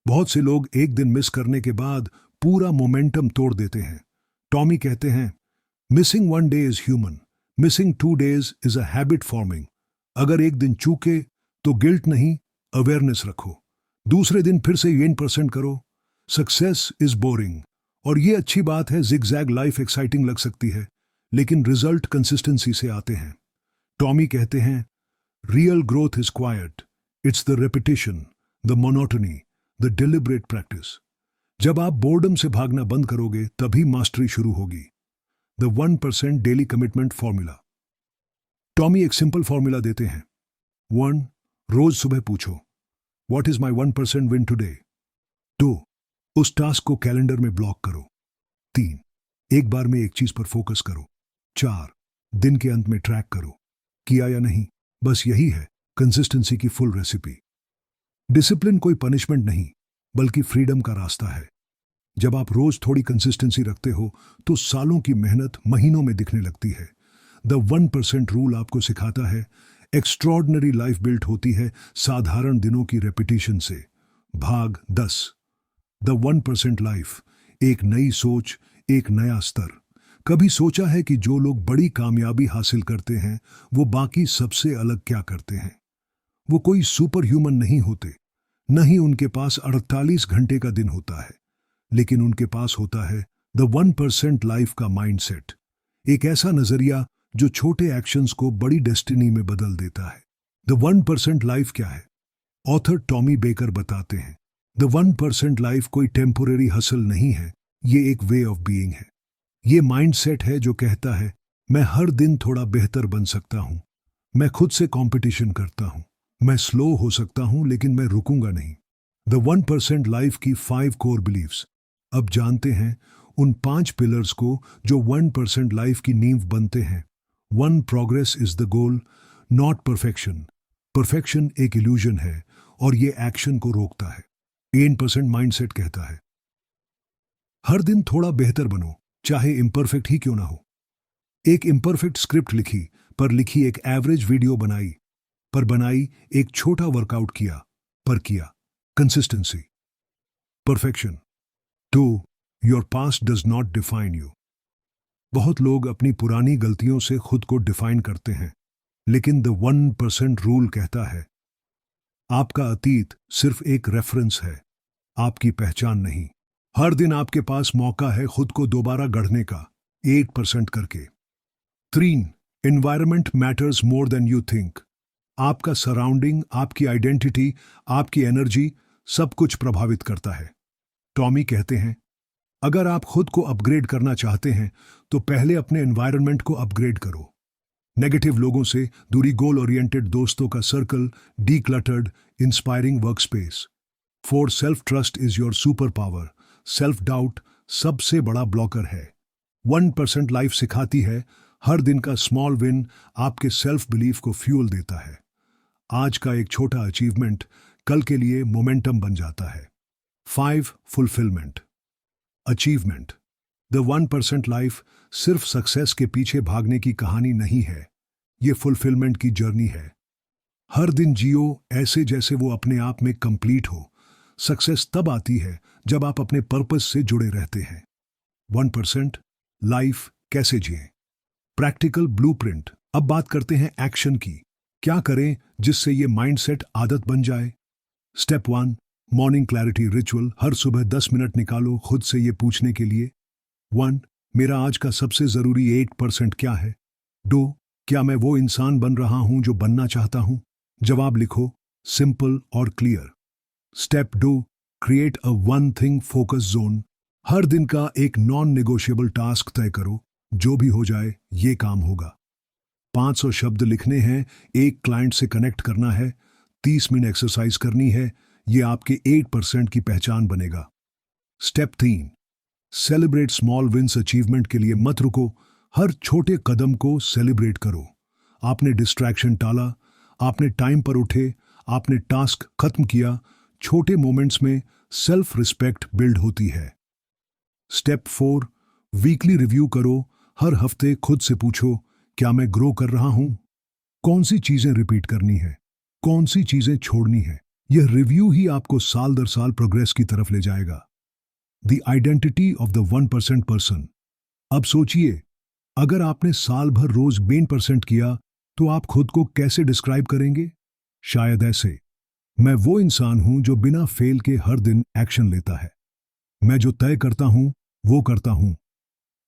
बहुत से लोग एक दिन मिस करने के बाद पूरा मोमेंटम तोड़ देते हैं। टॉमी कहते हैं, missing 1 day is human, missing 2 days is a habit forming. अगर एक दिन चूके तो गिल्ट नहीं, अवेयरनेस रखो। दूसरे दिन फिर से 1% करो। Success is boring. और ये अच्छी बात है, जिगजैग लाइफ एक्साइटिंग लग सकती है, लेकिन रिजल्ट कंसिस्टेंसी से आते हैं। टॉमी कहते हैं, real growth is quite, it's the repetition, the monotony, the deliberate practice. जब आप बोर्डम से भागना बंद करोगे, तभी मास्टरी शुरू होगी। The 1% daily commitment formula. Tommy एक सिंपल फॉर्मूला देते हैं। 1, रोज सुबह पूछो, what is my 1% win today? 2, उस टास्क को कैलेंडर में ब्लॉक करो। 3, एक बार में एक चीज पर फोकस करो। 4, दिन के अंत में ट्रैक करो, किया या नहीं। बस यही है कंसिस्टेंसी की फुल रेसिपी। डिसिप्लिन कोई पनिशमेंट नहीं, बल्कि फ्रीडम का रास्ता है। जब आप रोज थोड़ी कंसिस्टेंसी रखते हो, तो सालों की मेहनत महीनों में दिखने लगती है। द 1% रूल आपको सिखाता है, एक्स्ट्रॉर्डनरी लाइफ बिल्ट होती है साधारण दिनों की रेपिटेशन से। भाग 10, द 1% लाइफ। एक नई सोच, एक नया स्तर। कभी सोचा है कि जो लोग बड़ी कामयाबी हासिल करते हैं, वो बाकी सबसे अलग क्या करते हैं? वो कोई सुपर ह्यूमन नहीं होते, न ही उनके पास 48 घंटे का दिन होता है, लेकिन उनके पास होता है द 1% लाइफ का माइंडसेट। एक ऐसा नजरिया जो छोटे एक्शंस को बड़ी डेस्टिनी में बदल देता है। द 1% लाइफ क्या है? ऑथर टॉमी बेकर बताते हैं, द 1% लाइफ कोई टेम्पोरेरी हसल नहीं है, ये एक वे ऑफ बीइंग है। ये माइंडसेट है जो कहता है, मैं हर दिन थोड़ा बेहतर बन सकता हूं, मैं खुद से कंपटीशन करता हूं, मैं स्लो हो सकता हूं, लेकिन मैं रुकूंगा नहीं। द 1% लाइफ की 5 कोर बिलीव्स। अब जानते हैं उन 5 पिलर्स को जो 1% लाइफ की नींव बनते हैं। 1 progress is the goal, not perfection. Perfection एक इल्यूजन है और ये एक्शन को रोकता है। 8% माइंडसेट कहता है हर दिन थोड़ा बेहतर बनो, चाहे इम्परफेक्ट ही क्यों ना हो। एक इम्परफेक्ट स्क्रिप्ट लिखी, पर लिखी एक एवरेज वीडियो बनाई, पर बनाई एक छोटा वर्कआउट किया, पर किया consistency. Perfection 2, your past does not define you. बहुत लोग अपनी पुरानी गलतियों से खुद को डिफाइन करते हैं, लेकिन द 1% रूल कहता है आपका अतीत सिर्फ एक रेफरेंस है, आपकी पहचान नहीं। हर दिन आपके पास मौका है खुद को दोबारा गढ़ने का, 8% करके। 3, environment matters more than you think. आपका सराउंडिंग, आपकी आइडेंटिटी, आपकी एनर्जी सब कुछ प्रभावित करता है। टॉमी कहते हैं अगर आप खुद को अपग्रेड करना चाहते हैं तो पहले अपने एनवायरनमेंट को अपग्रेड करो। नेगेटिव लोगों से दूरी, गोल ओरिएंटेड दोस्तों का circle, decluttered, inspiring workspace. 4, self trust is your super power. Self doubt सबसे बड़ा ब्लॉकर है। 1% लाइफ सिखाती है हर दिन का स्मॉल विन आपके सेल्फ बिलीफ को फ्यूल देता है। आज का एक छोटा अचीवमेंट कल के लिए मोमेंटम बन जाता है। 5, फुलफिलमेंट। अचीवमेंट द 1% लाइफ सिर्फ सक्सेस के पीछे भागने की कहानी नहीं है, ये फुलफिलमेंट की जर्नी है। हर दिन जियो ऐसे जैसे वो अपने आप में कंप्लीट हो। सक्सेस तब आती है जब आप अपने पर्पस से जुड़े रहते हैं। 1% लाइफ कैसे जिएं? Practical blueprint. अब बात करते हैं एक्शन की। क्या करें जिससे ये माइंडसेट आदत बन जाए? Step 1, morning clarity ritual. हर सुबह 10 मिनट निकालो खुद से ये पूछने के लिए 1, मेरा आज का सबसे जरूरी 8% क्या है? 2, क्या मैं वो इंसान बन रहा हूं जो बनना चाहता हूं? जवाब लिखो, सिंपल और clear. Step 2, create a 1 thing focus zone. हर दिन का एक नॉन नेगोशिएबल टास्क तय करो, जो भी हो जाए ये काम होगा। 500 शब्द लिखने हैं, एक क्लाइंट से कनेक्ट करना है, 30 मिनट एक्सरसाइज करनी है, ये आपके 8% की पहचान बनेगा। Step 3, celebrate small wins. Achievement के लिए मत रुको, हर छोटे कदम को सेलिब्रेट करो। आपने डिस्ट्रैक्शन टाला, आपने टाइम पर उठे, आपने टास्क खत्म किया। छोटे मोमेंट्स में सेल्फ रिस्पेक्ट बिल्ड होती है। स्टेप 4, वीकली रिव्यू करो। हर हफ्ते खुद से पूछो, क्या मैं ग्रो कर रहा हूं? कौन सी चीजें रिपीट करनी है, कौन सी चीजें छोड़नी है? यह रिव्यू ही आपको साल दर साल प्रोग्रेस की तरफ ले जाएगा। The identity of the 1% person. अब सोचिए, अगर आपने साल भर रोज 1% किया तो आप खुद को कैसे डिस्क्राइब करेंगे? शायद ऐसे, मैं वो इंसान हूं जो बिना फेल के हर दिन एक्शन लेता है। मैं जो तय करता हूं वो करता हूं।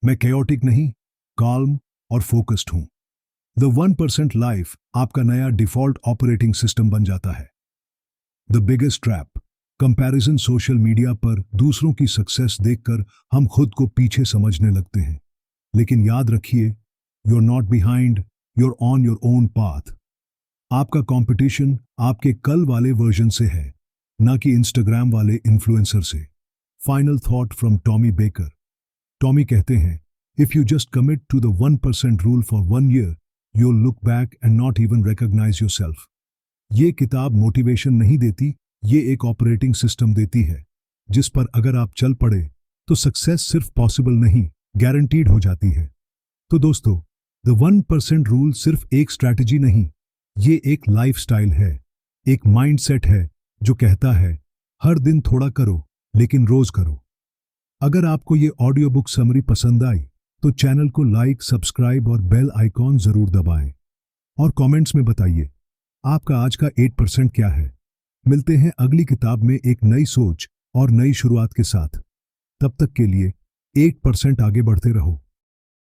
मैं कैओटिक नहीं, काल्म और फोकस्ड हूं। द 1% लाइफ आपका नया डिफॉल्ट ऑपरेटिंग सिस्टम बन जाता है। The biggest trap, comparison. Social media पर दूसरों की सक्सेस देखकर हम खुद को पीछे समझने लगते हैं, लेकिन याद रखिए, you are not behind, you are on your own path. आपका कंपटीशन आपके कल वाले वर्जन से है, ना कि इंस्टाग्राम वाले इन्फ्लुएंसर से। Final thought from Tommy Baker. Tommy कहते हैं, if you just commit to the 1% rule for 1 year, you will look back and not even recognize yourself. ये किताब मोटिवेशन नहीं देती, ये एक ऑपरेटिंग सिस्टम देती है, जिस पर अगर आप चल पड़े तो सक्सेस सिर्फ पॉसिबल नहीं, गारंटीड हो जाती है। तो दोस्तों, द 1% रूल सिर्फ एक स्ट्रैटेजी नहीं, ये एक लाइफस्टाइल है, एक माइंडसेट है जो कहता है हर दिन थोड़ा करो, लेकिन रोज करो। अगर आपको ये ऑडियो बुक समरी पसंद आई तो चैनल को लाइक, सब्सक्राइब और बेल आइकॉन जरूर दबाएं और कमेंट्स में बताइए आपका आज का 8% क्या है। मिलते हैं अगली किताब में एक नई सोच और नई शुरुआत के साथ। तब तक के लिए 8% आगे बढ़ते रहो।